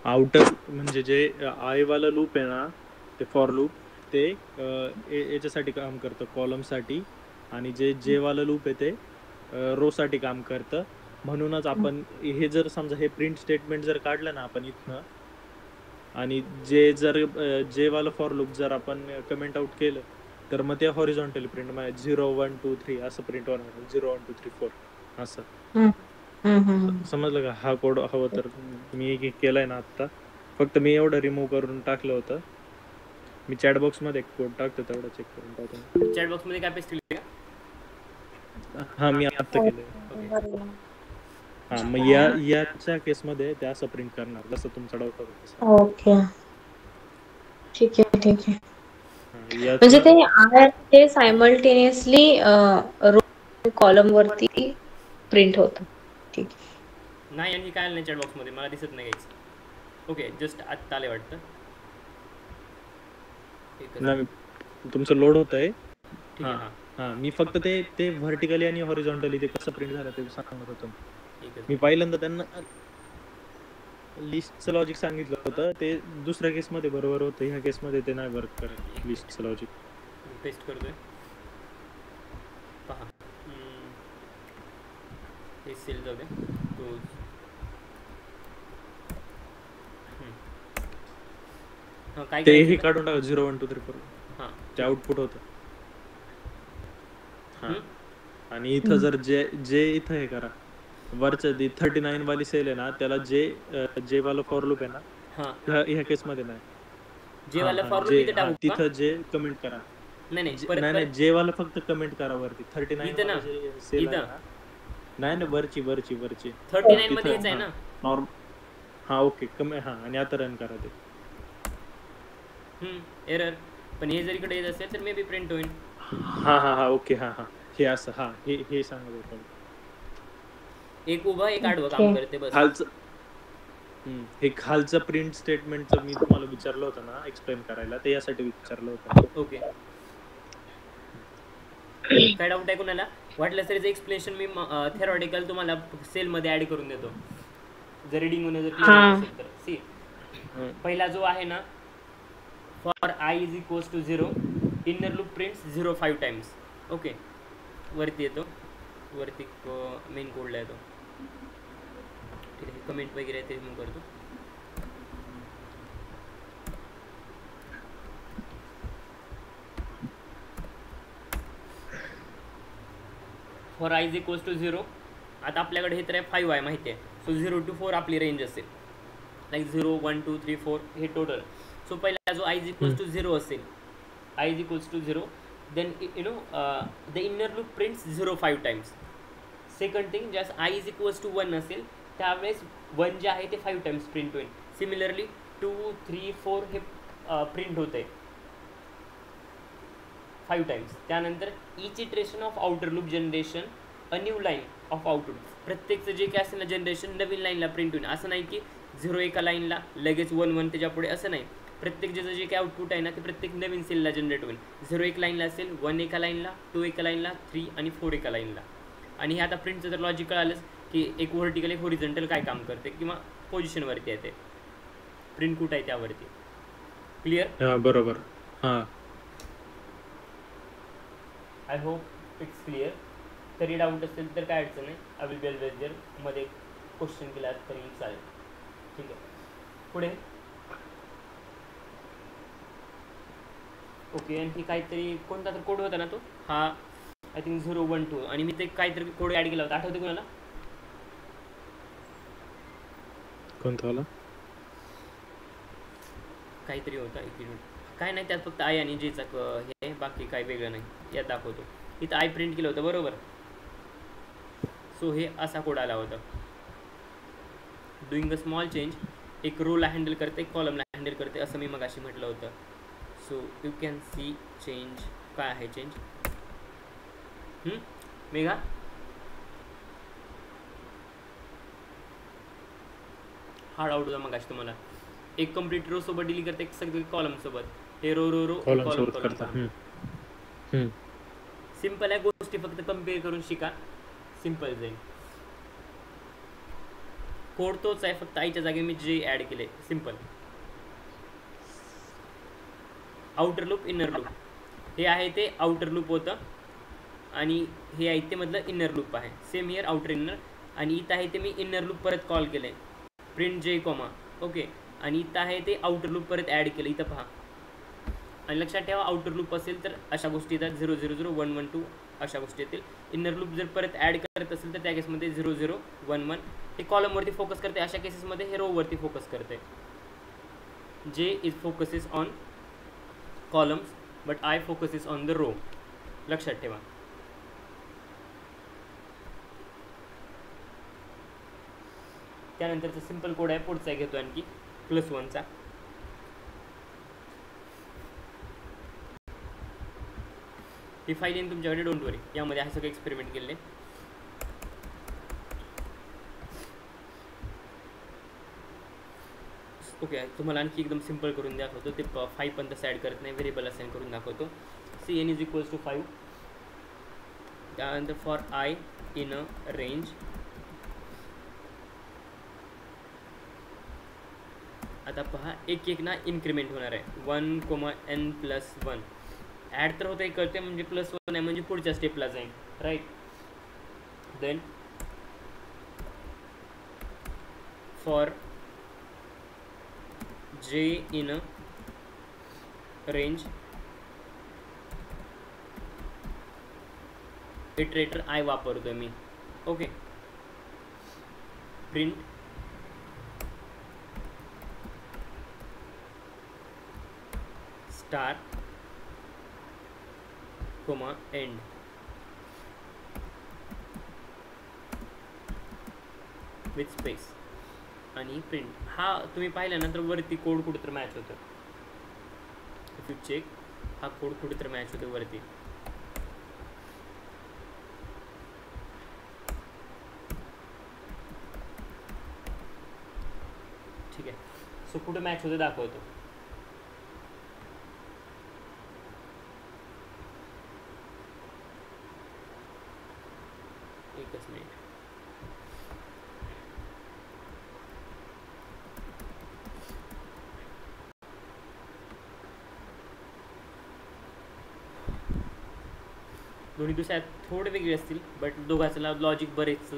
आउटर म्हणजे जे आय वाला लूप आहे ना, ते फॉर लूप, ते याच्यासाठी काम करतं, कॉलमसाठी. आणि जे वाला लूप आहे ते रो साठी काम करतं. म्हणूनच आपण हे जर समजा हे प्रिंट स्टेटमेंट जर काढलं ना आपण इथनं, आणि जे वाला फॉर लूप जर आपण कमेंट आउट केलं तर मग ते हॉरिझॉन्टली प्रिंट म्हणजे 0 1 2 3 असं प्रिंट होणार 0 1 2 3 4 असं
हम्म, हम्म, हम्म.
समजलं का हा कोड हवं तर मी केलाय ना आता फक्त मी एवढं रिमूव्ह करून टाकलं होतं मी चॅट बॉक्स मध्ये कोड टाकतो तेवढं चेक करून टाकून
चॅट बॉक्समध्ये काय पेस्ट केलं का?
हा मी आता केलंय
ओके.
बरोबर.
हा मग याच्या केसमध्ये ते असं प्रिंट करणार जसं तुमचा डाऊट होता तसं
ओके, ठीक आहे, ठीक आहे.
हा,
म्हणजे
याचं
ते आहे ते सायमल्टेनियसली रो कॉलम वरती प्रिंट होतं. ठीक आहे.
नाही आणि काय आलं नाही चॅट बॉक्समध्ये मला दिसत नाही काहीच. ओके जस्ट आत्ता आले वाटतं. एकच
नाही तुमचं लोड होत आहे
ठीक
हा
आहे हां
हा मी फक्त ते व्हर्टिकली आणि हॉरिझॉन्टली ते कसं प्रिंट झालं ते सांगत होतो
एकच
मी पहिल्यांदा त्यांना लिस्टचं लॉजिक सांगितलं होतं ते दुसऱ्या केसमध्ये बरोबर होतं ह्या केसमध्ये ते नाही वर्क करत लिस्टचं लॉजिक
पेस्ट करतोय पहा. हे सेल जाऊ दे तो हां काय
ते हे
करायचं
काढून टाका 0 1 2 3 4
हां
ते आउटपुट होतं हा
हम्म.
आणि इथं जर जे इथं हे करा वरचं ती 39 वाली सेल आहे ना त्याला जे वाला फॉर लूप आहे ना
हां
ह्या केसमध्ये नाही
जे
हा
वाला
हा
फॉर लूप
जे
इथे
हा
टाकू का?
तिथं जे कमेंट करा
नाही नाही परत
नाही
परत
जे वाला फक्त कमेंट करा वरती 39
इथं ना
वाला जे सेल आहे
इथं
ना नाही ना वरची
39 मध्ये
तिथं
हेच आहे
हा
ना.
नॉर्म हा ओके कमी हा आणि आता रन करा ते
एरर पण हे जर इकडे येत असेल तर मे बी प्रिंट होईल.
हा ओके हा हे असं हा हे सांगत होतो
एक उभं एक आडवं
ओके.
काम करते बस.
खालचं हे खालचं प्रिंट स्टेटमेंटचं मी तुम्हाला विचारलं होतं ना एक्सप्लेन करायला ते यासाठी विचारलं होतं
ओके काय डाऊट आहे कुणाला वाटलं तरी एक्सप्लेनेशन मी थेरॉटिकल तुम्हाला सेलमध्ये ॲड करून देतो जर रिडिंग होणं जर क्लिअर होत
हा.
असेल तर सी पहिला जो आहे ना for I is equals to 0 inner loop prints 0 5 times. Okay वरती येतो वरती मेन कोडला येतो ठीक आहे कमेंट वगैरे ते रिमूव्ह करतो. For I is equals to 0 आता आपल्याकडे हे तर आहे 5 आहे माहिती आहे सो 0 to 4 आपली रेंज असेल लाईक 0 1 2 3 4 हे टोटल. सो पहिला जो आय इज इक्वल्स टू 0 असेल I is equals to 0 then you know the inner loop prints 0 5 times. Second thing ज्यास आय इज इक्वल्स टू 1 असेल त्यावेळेस 1 जे आहे ते 5 टाइम्स प्रिंट होईल. सिमिलरली 2 3 4 हे प्रिंट होत आहे 5 टाइम्स. त्यानंतर each iteration of outer loop generation a new line of output प्रत्येकचं जे काय असेल ना जनरेशन नवीन लाईनला प्रिंट होईल. असं नाही की 0 एका लाईनला लगेच 1 1 त्याच्या पुढे असं नाही. प्रत्येक ज्याचं जे काय आउटपुट आहे ना ते प्रत्येक नवीन सेलला जनरेट होईल. 0 एक लाईनला असेल 1 एका लाईनला 2 एका लाईनला 3 आणि 4 एका लाईनला. आणि हे आता प्रिंटचं तर लॉजिक कळालंच की एक व्हर्टिकल एक होरिझॉन्टल काय काम करते किंवा पोझिशनवरती आहे ते प्रिंट कुठं आहे त्यावरती. क्लिअर
बरोबर हा
आय होप इट्स क्लिअर. तरी डाऊट असेल तर काय अडचण नाही I will be always there मध्ये क्वेश्चन केला तरी चालेल ठीक आहे. पुढे ओके आणखी काहीतरी कोणता तर कोड होता ना तो हा आय थिंक 0 1 2 आणि मी ते काहीतरी कोड ॲड केला होता आठवते कोणाला
कोणता वाला
काहीतरी होता एक मिनिट काय नाही त्यात फक्त आय आणि जेचा हे बाकी काय वेगळं नाही यात दाखवतो. इथं आय प्रिंट केलं होतं बरोबर. सो हे असा कोड आला होता डुईंग अ स्मॉल चेंज एक रोला हँडल करते एक कॉलमला हँडल करते असं मी मगाशी म्हटलं होतं. So you can C change काय आहे चेंज मेघा हा डाऊट होता मगाशी तुम्हाला एक कंप्लीट रो सोबत डील करते एक सगळे कॉलम सोबत हे रो रो रो
कॉलम सोबत करता
सिंपल आहे गोष्टी फक्त कम्पेअर करून शिका सिंपल जाईल. कोड तोच आहे फक्त आईच्या जागी मी जे ॲड केले simple. Outer loop inner loop हे आहे ते आउटर लूप होतं आणि हे आहे ते मधलं इनर लूप आहे सेम हिअर आउटर इनर. आणि इथं आहे ते मी इनर लूप परत कॉल केले प्रिंट जे कॉमा ओके आणि इथं आहे ते आउटर लूप परत ॲड केलं इथं पहा आणि लक्षात ठेवा आउटर लूप असेल तर अशा गोष्टी येतात 0 0 0 1 1 2 अशा गोष्टी येतील. इनर लूप जर परत ॲड करत असेल तर त्या केसमध्ये 0 0 1 1 हे कॉलमवरती फोकस करते, अशा केसेसमध्ये हे रोवरती फोकस करते. J is focuses on columns but I focuses on the row. लक्षात ठेवा. त्यानंतरचा सिम्पल कोड आहे, पुढचा घेतो आणखी +1चा. ही फाईल येईन तुमच्याकडे, डोंट वरी. यामध्ये हे सगळे एक्सपेरिमेंट केले. ओके, तुम्हाला आणखी एकदम सिम्पल करून दाखवतो. ते 5 पण तसं ॲड करत नाही, व्हेरिएबल असाइन करून दाखवतो. CN is equals to 5. त्यानंतर for I in a range, आता पहा एक एक ना इन्क्रीमेंट होणार आहे. 1,n+1 ॲड तर होतं, करते म्हणजे +1 आहे म्हणजे पुढच्या स्टेपला जाईल, right. Then for j in a range, iterator I वापरतोय मी. Okay, print star comma end. With space आणि प्रिंट. हा तुम्ही पाहिल्यानंतर वरती कोड कुठे तर मॅच होतं. इफ यू चेक, हा कोड कुठे तर मॅच होतो वरती. ठीक आहे, सो कुठे मॅच होतं दाखवतो. एकच मिनिट. दोन्ही दुसऱ्या थोडे वेगळे असतील बट दोघांचं लॉजिक बरेच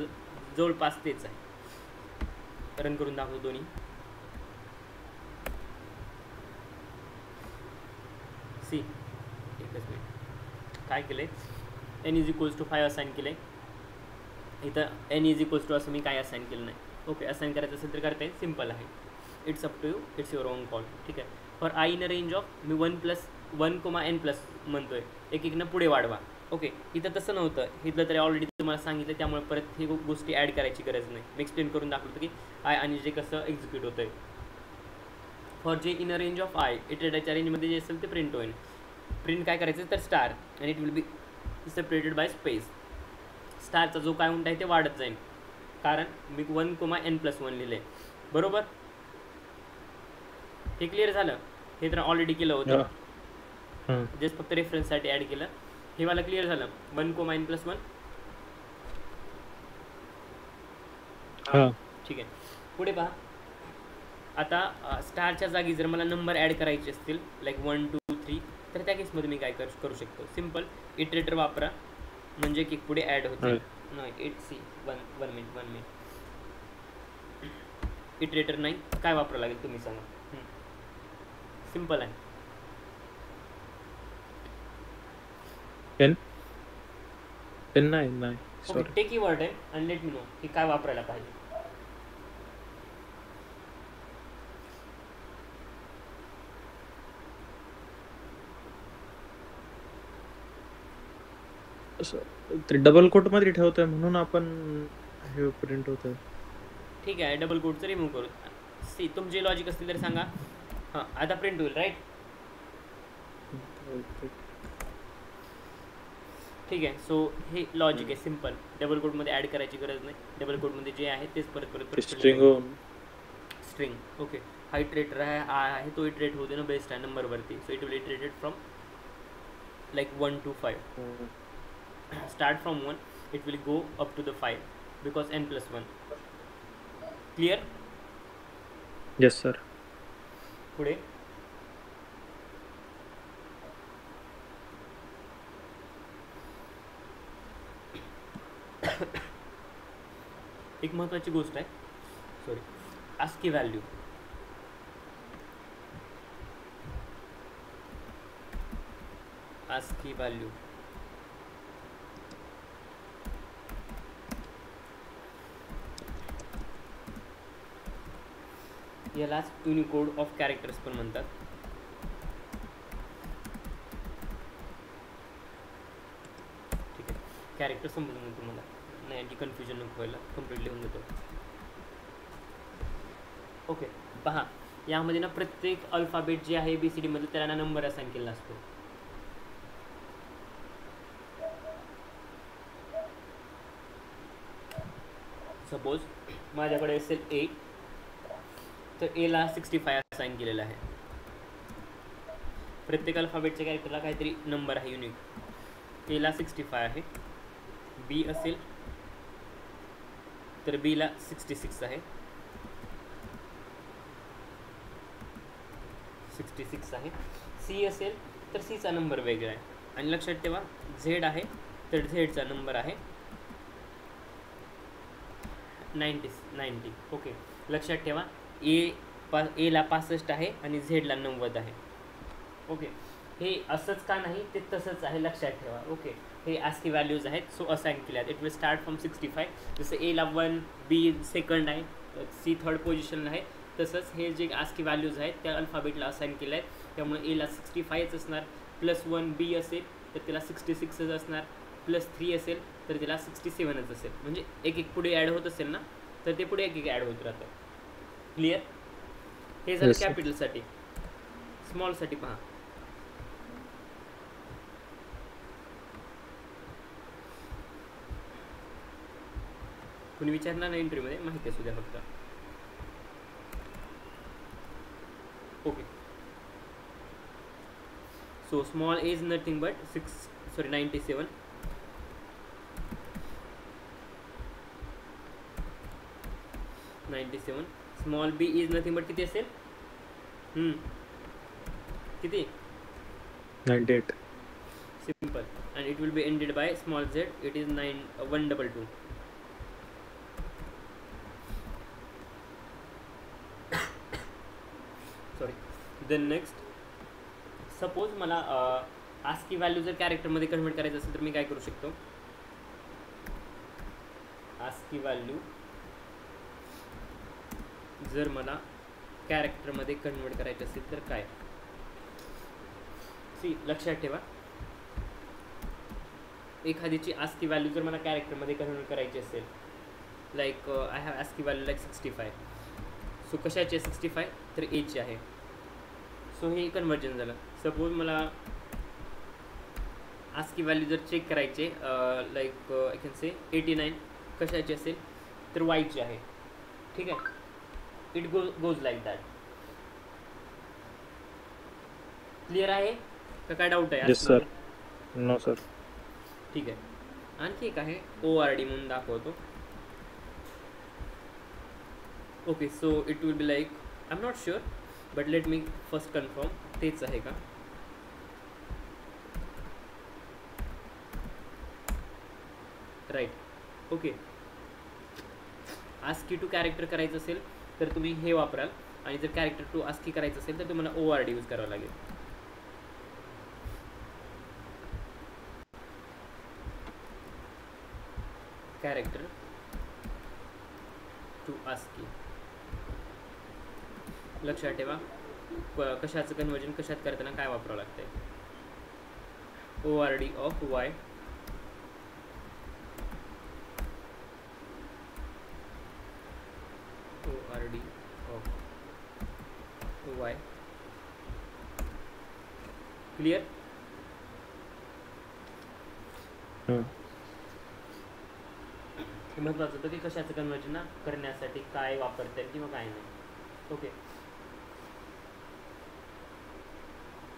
जवळपास तेच आहे. रन करून दाखवतो दोन्ही. सी, एकच मिनिट. काय केलं आहे, n is equals to 5 assign केलं आहे. इथं n इज इक्वल्स टू असं मी काय असाइन केलं नाही. ओके, असाइन करायचं असेल तर करता येईल, सिम्पल आहे. It's up to you, it's your own call. ठीक आहे. For I in a range of, मी 1+1,n+ म्हणतोय, एक एकनं पुढे वाढवा. ओके, इथं तसं नव्हतं, इथलं तरी ऑलरेडी तुम्हाला सांगितलं, त्यामुळे परत ही गोष्टी ॲड करायची गरज नाही. मी एक्सप्लेन करून दाखवतो की आय आणि जे कसं एक्झिक्यूट होतं आहे. For J in a range of I, इटरेटरच्या रेंजमध्ये जे असेल ते प्रिंट होईल. प्रिंट काय करायचं तर स्टार, आणि it will be separated by space. स्टारचा जो काउंट आहे ते वाढत जाईल, कारण मी 1,n+1 लिहिले. बरोबर, हे क्लिअर झालं. हे तर ऑलरेडी केलं होतं, जस्ट फक्त रेफरन्ससाठी ॲड केलं. हे मला क्लिअर झालं. 1,n+1. ठीक आहे, पुढे पहा. आता स्टारच्या जागी जर मला नंबर ॲड करायचे असतील, लाईक 1 2 3, तर त्या केसमध्ये मी काय करू शकतो. सिम्पल इटरेटर वापरा, म्हणजे की पुढे ॲड होते. नाही, 8C 1 मिनिट. इटरेटर नाही, काय वापरावं लागेल तुम्ही सांगा. सिम्पल आहे.
पेन नाही.
ओके, टेक कीवर्ड आहे आणि लेट मी नो की काय वापरायला पाहिजे.
ते डबल कोट मध्ये ठेवतोय म्हणून आपण हे प्रिंट होतंय.
ठीक आहे, डबल कोटचं रिमूव्ह करू. सी, तुमचे लॉजिक असतील तर सांगा. हां, आता प्रिंट होईल, राईट. ठीक आहे, सो हे लॉजिक आहे सिम्पल. डबल कोटमध्ये ॲड करायची गरज नाही. डबल कोटमध्ये जे आहे तेच परत स्ट्रिंग. ओके, हा इटरेटर आहे तो इटरेट होते ना बेस्ट आहे नंबरवरती. So it will iterated from like 1 to 5. Start from 1, it will go up to the 5 because n+1. Clear?
Yes sir.
पुढे एक महत्त्वाची गोष्ट आहे, sorry, ASCII value. ASCII value. यालाच युनिकोड ऑफ कॅरेक्टर्स पण म्हणतात. ठीक आहे, कॅरेक्टर समजून तुम्हाला नाही, आणखी कन्फ्युजन नको व्हायला, कम्प्लीटली होऊन जातो. ओके, पहा यामध्ये ना प्रत्येक अल्फाबेट जे आहे ABCD मध्ये त्याला नंबर असाइन केलेला असतो. सपोज माझ्याकडे असेल A, तर A ला 65 असाइन केलेला आहे. प्रत्येक अल्फाबेटच्या कॅरेक्टरला काहीतरी नंबर आहे युनिक. A ला 65 आहे. B असेल तर B ला 66 आहे. 66 आहे. C असेल तर C चा नंबर वेगळा आहे. आणि लक्षात ठेवा Z आहे तर Z चा नंबर आहे 90. ओके, लक्षात ठेवा A ला 65 आहे आणि Z ला 90 आहे. ओके, हे असंच का नाही, ते तसंच आहे, लक्षात ठेवा. ओके, हे ASCII व्हॅल्यूज आहेत, सो असाइन केले आहेत. It will start from 65. जसं A ला 1, B सेकंड आहे, C थर्ड पोझिशनला आहे, तसंच हे जे ASCII व्हॅल्यूज आहेत त्या अल्फाबेटला असाइन केले आहेत. त्यामुळे A ला 65च असणार, +1 B असेल तर त्याला 66च असणार, +3 असेल तर त्याला 67च असेल. म्हणजे एक एक पुढे ॲड होत असेल ना, तर ते पुढे एक एक ॲड होत राहतं. क्लिअर? हे झालं कॅपिटलसाठी. स्मॉलसाठी पहा. कुणी विचारणार नाही इंटरव्ह्यूमध्ये, माहिती असू द्या फक्त. Okay, so small A is nothing but 97. Small B is nothing but किती असेल? किती?
98.
Simple. and it will be ended by small z. It is 122. Sorry. Then next, suppose मला ASCII व्हॅल्यू जर कॅरेक्टरमध्ये कन्वर्ट करायचं असेल तर मी काय करू शकतो? ASCII व्हॅल्यू जर मला कॅरेक्टरमध्ये कन्वर्ट करायचं असेल तर काय? सी, लक्षात ठेवा, एखादीची ASCII व्हॅल्यू जर मला कॅरेक्टरमध्ये कन्वर्ट करायची असेल, like I have ASCII value like 65. So कशाची आहे 65? तर एची आहे. सो हे कन्वर्जन झालं. सपोज मला ASCII व्हॅल्यू जर चेक करायचे, लाईक आय कॅन से 89, कशाची असेल तर वायची आहे. ठीक आहे, it goes like that. Clear आहे का? काय डाऊट आहे?
Yes sir. No sir.
ठीक आहे. आणखी एक आहे ORD म्हणून दाखवतो. Okay, so it will be like, I am not sure but let me first confirm तेच आहे का. Right. Okay, ASCII to character करायचं असेल तर तुम्ही हे वापराल, आणि जर कॅरेक्टर टू ASCII करायचं असेल तर तुम्हाला ORD यूज करावं लागेल. Character to ASCII. लक्षात ठेवा कशाचं कन्वर्जन कशात करताना काय वापरावं लागतंय. ORD of Y ORD of Y. Clear? महत्त्वाचं होतं की कशाचं कन्वर्जन करण्यासाठी काय वापरता येईल किंवा काय नाही. ओके,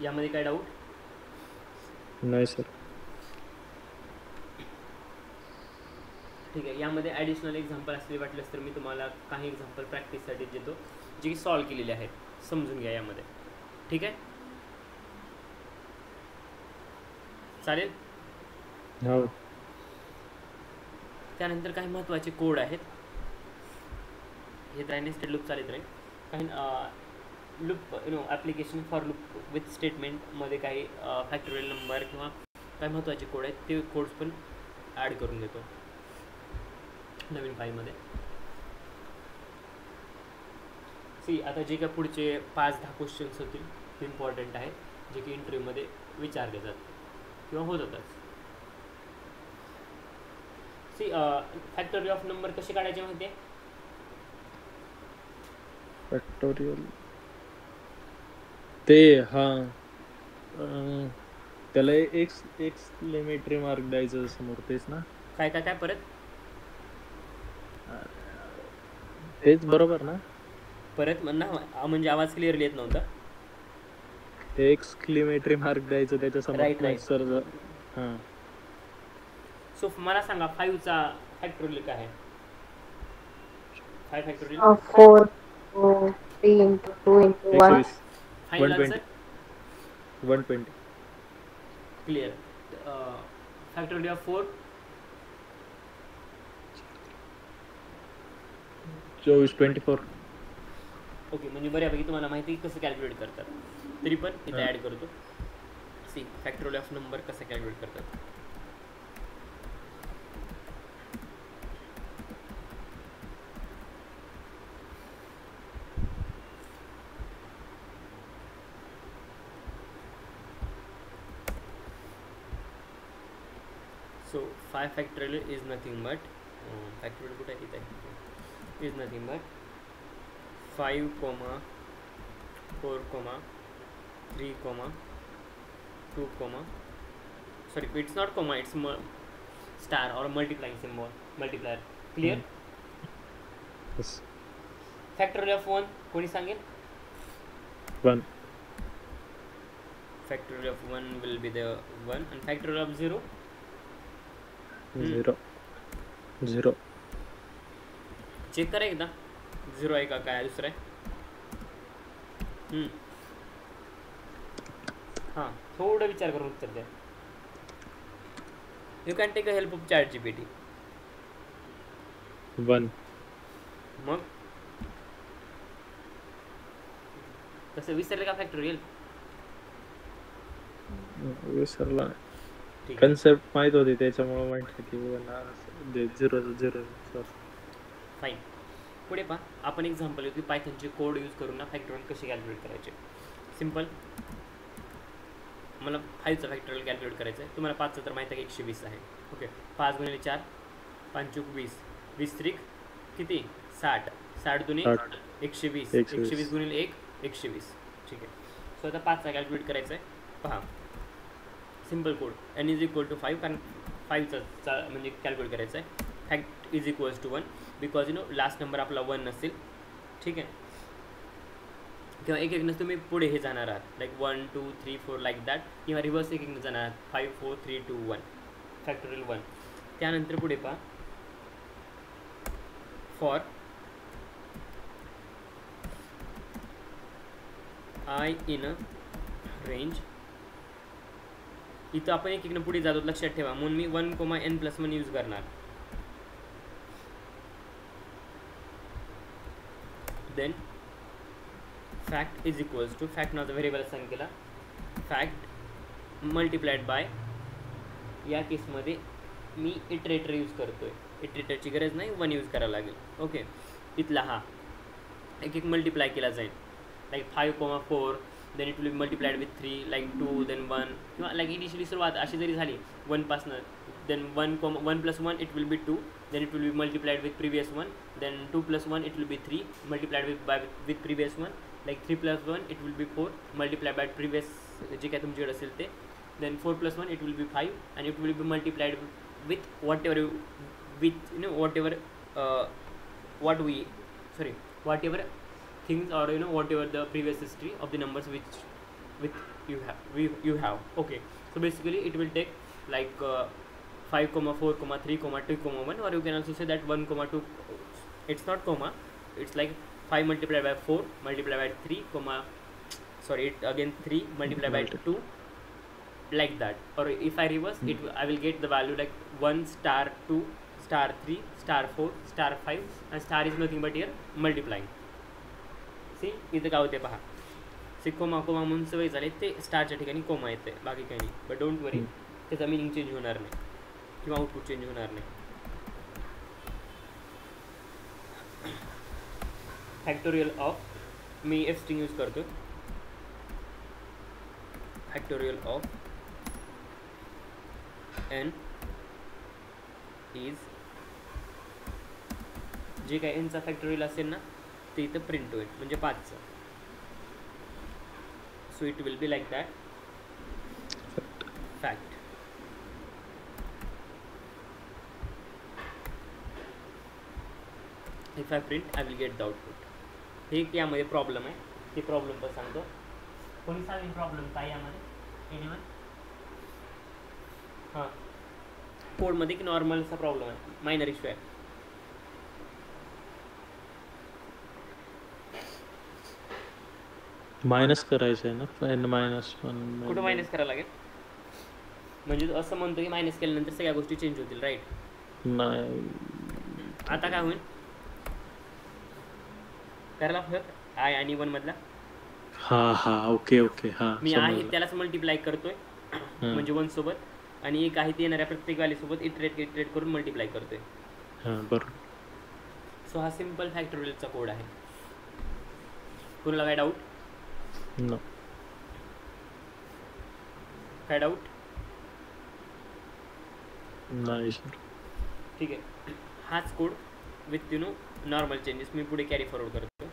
यामध्ये काय डाऊट?
नाही सर.
ठीक आहे. यामध्ये ॲडिशनल एक्झाम्पल असले वाटलेस तर मी तुम्हाला काही एक्झाम्पल प्रॅक्टिससाठी देतो जे की सॉल्व केलेले आहेत, समजून घ्या यामध्ये. ठीक आहे, चालेल?
हो.
त्यानंतर काही महत्त्वाचे कोड आहेत. हे तर नेस्टेड लूप चालत राहील. काही loop application for loop with स्टेटमेंटमध्ये काही फॅक्टोरियल नंबर किंवा काही महत्त्वाचे कोड आहेत ते कोड्स पण ॲड करून देतो नवीन फाईलमध्ये. सी आता जे काय पुढचे 5-10 क्वेश्चन्स होतील ते इम्पॉर्टंट आहे, जे की इंटरव्ह्यूमध्ये विचारले जातात किंवा होत होतात. सी फॅक्टोरियल ऑफ नंबर कसे काढायचे माहिती आहे?
फॅक्टोरियल ते त्याला एक्सक्लेमेटरी मार्क द्यायचं समोर, तेच ना?
काय काय काय परत
तेच बरोबर ना?
परत म्हणा, म्हणजे आवाज क्लिअरली येत नव्हता.
ते एक्सक्लेमेटरी मार्क द्यायचं त्याच्या
Right,
समोर
right.
सर. हां
सो मला सांगा 5चा फॅक्टोरियल काय आहे? 5 factorial
4 3 into 2 into 1.
21
final
120
answer
120
clear. Factorial of 4
24
okay, म्हणजे बऱ्यापैकी तुम्हाला माहिती आहे कसं कॅल्क्युलेट करतात. तरी पण इथे
हां.
ॲड करतो. सी फॅक्टोरियल ऑफ नंबर कसं कॅल्क्युलेट करतात. So 5 factorial is nothing but factorial कुठे आहे? इथे is nothing but 5, 4, 3, 2, sorry, it's not comma, it's star or multiplying symbol, multiplier. Clear?
Yes.
Factorial of 1 कोणी सांगेल?
1
Factorial of 1 will be the 1 and factorial of 0
0
check करा एकदा 0 आहे का काय दुसरं आहे. हां, थोडं विचार करून उत्तर द्या. You can take a help of ChatGPT.
1
मग तसं विसरले का फॅक्टोरियल?
विसरला.
ठीक आहे,
कन्सेप्ट माहित होती त्याच्यामुळे म्हटलं की 0
फाईन. पुढे पहा, आपण एक्झाम्पल होती पायथनचे कोड यूज करून ना फॅक्टोरियल कसे कॅल्क्युलेट करायचे. सिम्पल, मला 5चा फॅक्टोरियल कॅल्क्युलेट करायचं आहे. तुम्हाला 5चं तर माहिती आहे की 120 आहे. ओके, 5 × 4 5 × 20 20 त्रिक किती 60 60 दुनी 120 120 × 1 120. ठीक आहे. सो आता 5चा कॅल्क्युलेट करायचा आहे. पहा, simple code n is equal to 5, कारण 5चा म्हणजे कॅल्क्युलेट करायचं आहे. Fact is equals to 1 because last number आपला 1 नसेल. ठीक आहे, किंवा एक एकनं तुम्ही पुढे हे जाणार आहात, लाईक 1 2 3 4 लाईक दॅट, किंवा रिव्हर्स एक एकनं जाणार आहात 5 4 3 2 1 फॅक्टोरियल 1. त्यानंतर पुढे पहा, for I in a range. इथं आपण एक एकनं पुढे जातो, लक्षात ठेवा. म्हणून मी 1,n+1 यूज करणार. Then fact is equals to, fact नावाचा व्हेरिएबल असाइन केला, फॅक्ट मल्टिप्लाइड बाय, या केसमध्ये मी इटरेटर यूज करतोय. इटरेटरची गरज नाही, 1 यूज करावं लागेल. ओके, इथला हा एक एक मल्टिप्लाय केला जाईल, like 5, 4, then it will be multiplied with 3, like 2, then 1, किंवा लाईक इनिशियली सुरुवात अशी जरी झाली 1 पासनं, then 1+1 it will be 2, then it will be multiplied with previous 1, then 2+1 it will be 3 multiplied with previous 1, like 3+1 it will be 4 multiplied by previous जे काय तुमच्याकडे असेल ते, then 4+1 it will be 5 and it will be multiplied with whatever things, or whatever the previous history of the numbers which you have. Okay, so basically it will take like 5, 4, 3, 2, 1, or you can also say that 1, 2, it's not comma, it's like 5 multiplied by 4 multiplied by 3, it again 3 multiplied by 2, like that. Or if I reverse it, I will get the value like 1 star 2 star 3 star 4 star 5, and star is nothing but here multiplying. See इथं काय होते पहा, से comma comma म्हणून सवय झाली ते स्टारच्या ठिकाणी comma येते, बाकी काही नाही. बट डोंट वरी, त्याचा मिनिंग चेंज होणार नाही किंवा आउटपुट चेंज होणार नाही. Factorial of, me F string use करतो. फॅक्टोरियल ऑफ एन इज, जे काय एनचा फॅक्टोरियल असेल ना ते इथं प्रिंट होईल, म्हणजे 5चं. So it will be like that fact. If I print I will get the output. हे एक यामध्ये प्रॉब्लेम आहे, ते प्रॉब्लेम पण सांगतो. कोणी सांगेल प्रॉब्लेम काय यामध्ये? एनिवन? हां, कोडमध्ये की नॉर्मलचा प्रॉब्लेम आहे, मायनर इश्यू आहे.
मायनस करायचं आहे ना, -1
कुठं मायनस करायला लागेल? म्हणजे तू असं म्हणतो की मायनस केल्यानंतर सगळ्या गोष्टी चेंज होतील, राईट?
नाही.
आता काय होईल? करायला फरक आय आणि 1 मधला.
हा ओके हा,
मी आहे त्यालाच मल्टिप्लाय करतोय, म्हणजे 1 सोबत, आणि एक आहे ते येणाऱ्या प्रत्येक व्हॅल्यूसोबत इटरेट करून मल्टिप्लाय करतोय.
बरोबर.
सो हा सिम्पल फॅक्टोरियलचा कोड आहे. कुणाला काय डाऊट?
नो.
काय डाऊट?
नाही सर.
ठीक आहे, हाच कोड विथ नॉर्मल चेंजेस मी पुढे कॅरी फॉरवर्ड करतो.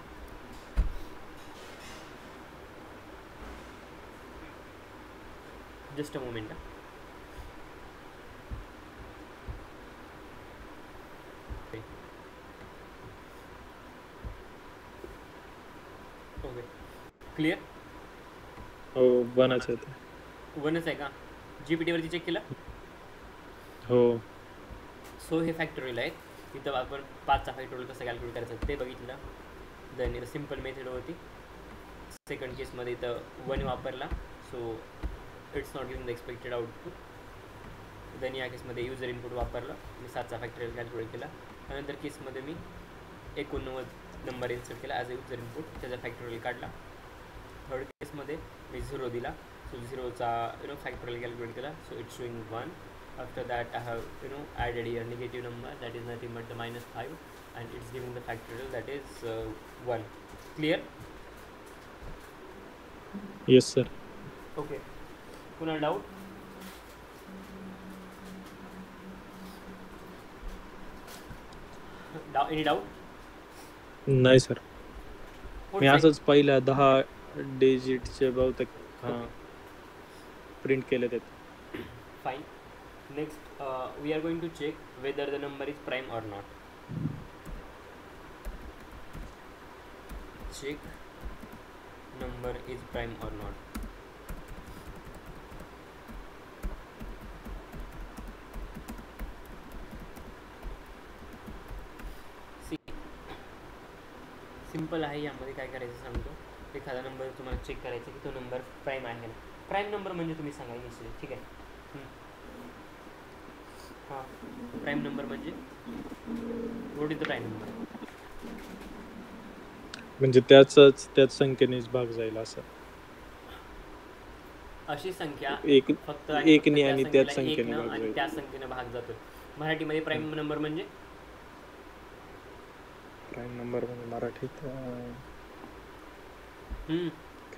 Just a moment. Okay, clear?
हो, 1च आहे ते.
1च आहे का? जीपीटीवरती चेक केलं?
हो.
सो हे फॅक्टोरियल आहे. इथं आपण 5चा फॅक्टोरियल कसं कॅल्क्युलेट करायचं ते बघितलं. देन इथं सिम्पल मेथड होती. सेकंड केसमध्ये इथं 1 वापरला, so it's not giving the expected output. Then या केसमध्ये युजर इनपुट वापरलं, मी 7चा फॅक्टोरियल कॅल्क्युलेट केला. त्यानंतर केसमध्ये मी 89 नंबर इन्सर्ट केला ॲज अ युजर इनपुट, त्याचा फॅक्टोरियल काढला. थर्ड केसमध्ये मी 0 दिला, सो 0चा फॅक्टोरियल कॅल्क्युलेट केला, so it's showing 1. After that I have added here negative number, that is nothing but the -5, and it's giving the factorial, that is 1. Clear?
Yes sir.
Okay, kuna doubt? Any doubt?
नाही sir, मी असंच पहिल्या 10 डिजिटचे बहुतेक print केले ते.
Fine. Next, we are going to check whether the number is prime or not. Check number is prime or not. See, simple आहे. यामध्ये काय करायचं सांगतो. एखादा नंबर तुम्हाला चेक करायचा की तो नंबर प्राईम आहे ना. प्राईम नंबर म्हणजे तुम्ही सांगा इनिशियली, ठीक आहे? हां, प्राईम नंबर म्हणजे what is the prime number?
म्हणजे त्याच संख्येनेच भाग जाईल असं.
अशी संख्या फक्त
एकने आणि त्याच संख्येने भाग
आणि
जाईल.
त्या संख्येने भाग जातो. मराठीमध्ये प्राईम नंबर म्हणजे
प्राईम नंबर म्हणजे मराठीत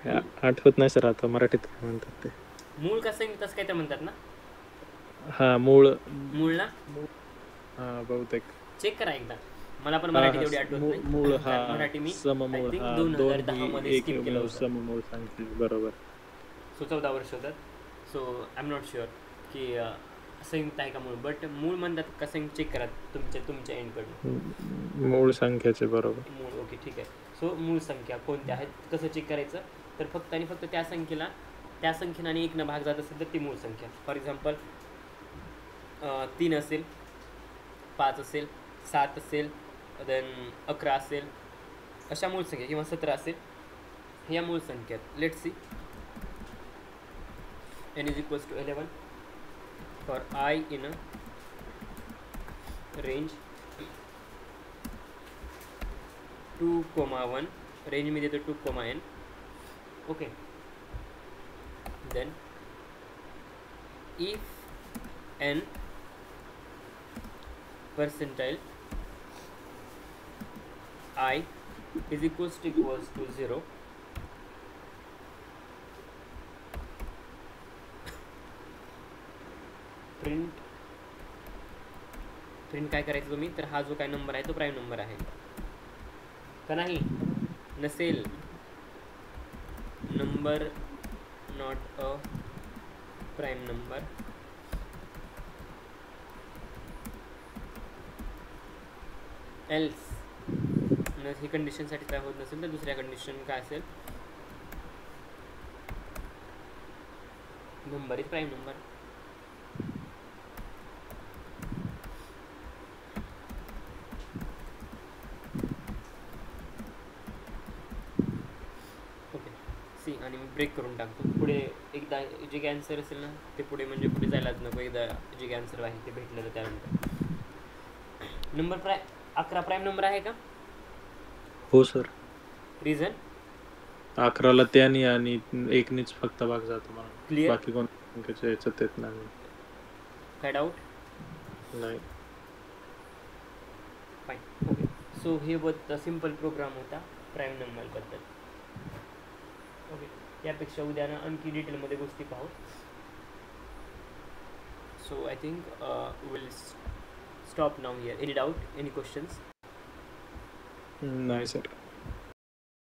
काय आठवत नाही सर आता मराठीत काय म्हणतात ते.
मूळ कसं तसं काय ते म्हणतात ना.
हा, मूळ
ना.
हा, बहुतेक
चेक करा एकदा. मला पण मराठी तेवढी आठवत नाही.
मूळ हा,
मराठी मी
सममूळ,
2010 मध्ये स्किप केलं होतं.
सममूळ सांगते बरोबर.
सो 14 वर्ष होतात. So I am not sure की संयुक्त आहे का मूळ, बट मूळ म्हणतात का संयुक्त चेक करा तुमच्या एंडकडून.
मूळ संख्याचे बरोबर.
मूळ, ओके ठीक आहे. सो मूळ संख्या कोणत्या आहेत कसं चेक करायचं, तर फक्त आणि फक्त त्या संख्येला आणि 1 भाग जात असेल तर ती मूळ संख्या. फॉर एक्झाम्पल 3 असेल, 5 असेल, 7 असेल, देन 11 असेल, अशा मूळ संख्या, किंवा 17 असेल, ह्या मूळ संख्या. Let's see. n is equals to 11 for I in a range 2, 1. Range मी देतो 2, n. Okay, then if n percentile I is equals to 0, print काय करायचं तुम्ही, तर हा जो काय नंबर आहे तो प्राईम नंबर आहे का नाही. नसेल number not a prime number, else ही कंडिशन सॅटिस्फाय होत नसेल तर दुसऱ्या कंडिशन काय असेल, number is prime number. Okay see, आणि मी ब्रेक करून टाकतो पुढे. एकदा जे काही आन्सर असेल ना ते पुढे, म्हणजे पुढे जायलाच नको, एकदा जे काही आन्सर आहे ते भेटलं तर त्यानंतर. नंबर 11 प्राईम नंबर आहे का?
हो सर.
रिझन
11ला त्यानी आणि 1नीच फक्त भाग जातो मला.
क्लिअर,
बाकी कोण संख्येच्या याच्यात येत नाही.
काय डाऊट
नाही.
फाईन. ओके, सो हे बहुत सिम्पल प्रोग्राम होता प्राईम नंबरबद्दल. ओके, यापेक्षा उद्या ना आणखी डिटेलमध्ये गोष्टी पाहू. So I think will stop now here. Any doubt, any questions?
नाही सर.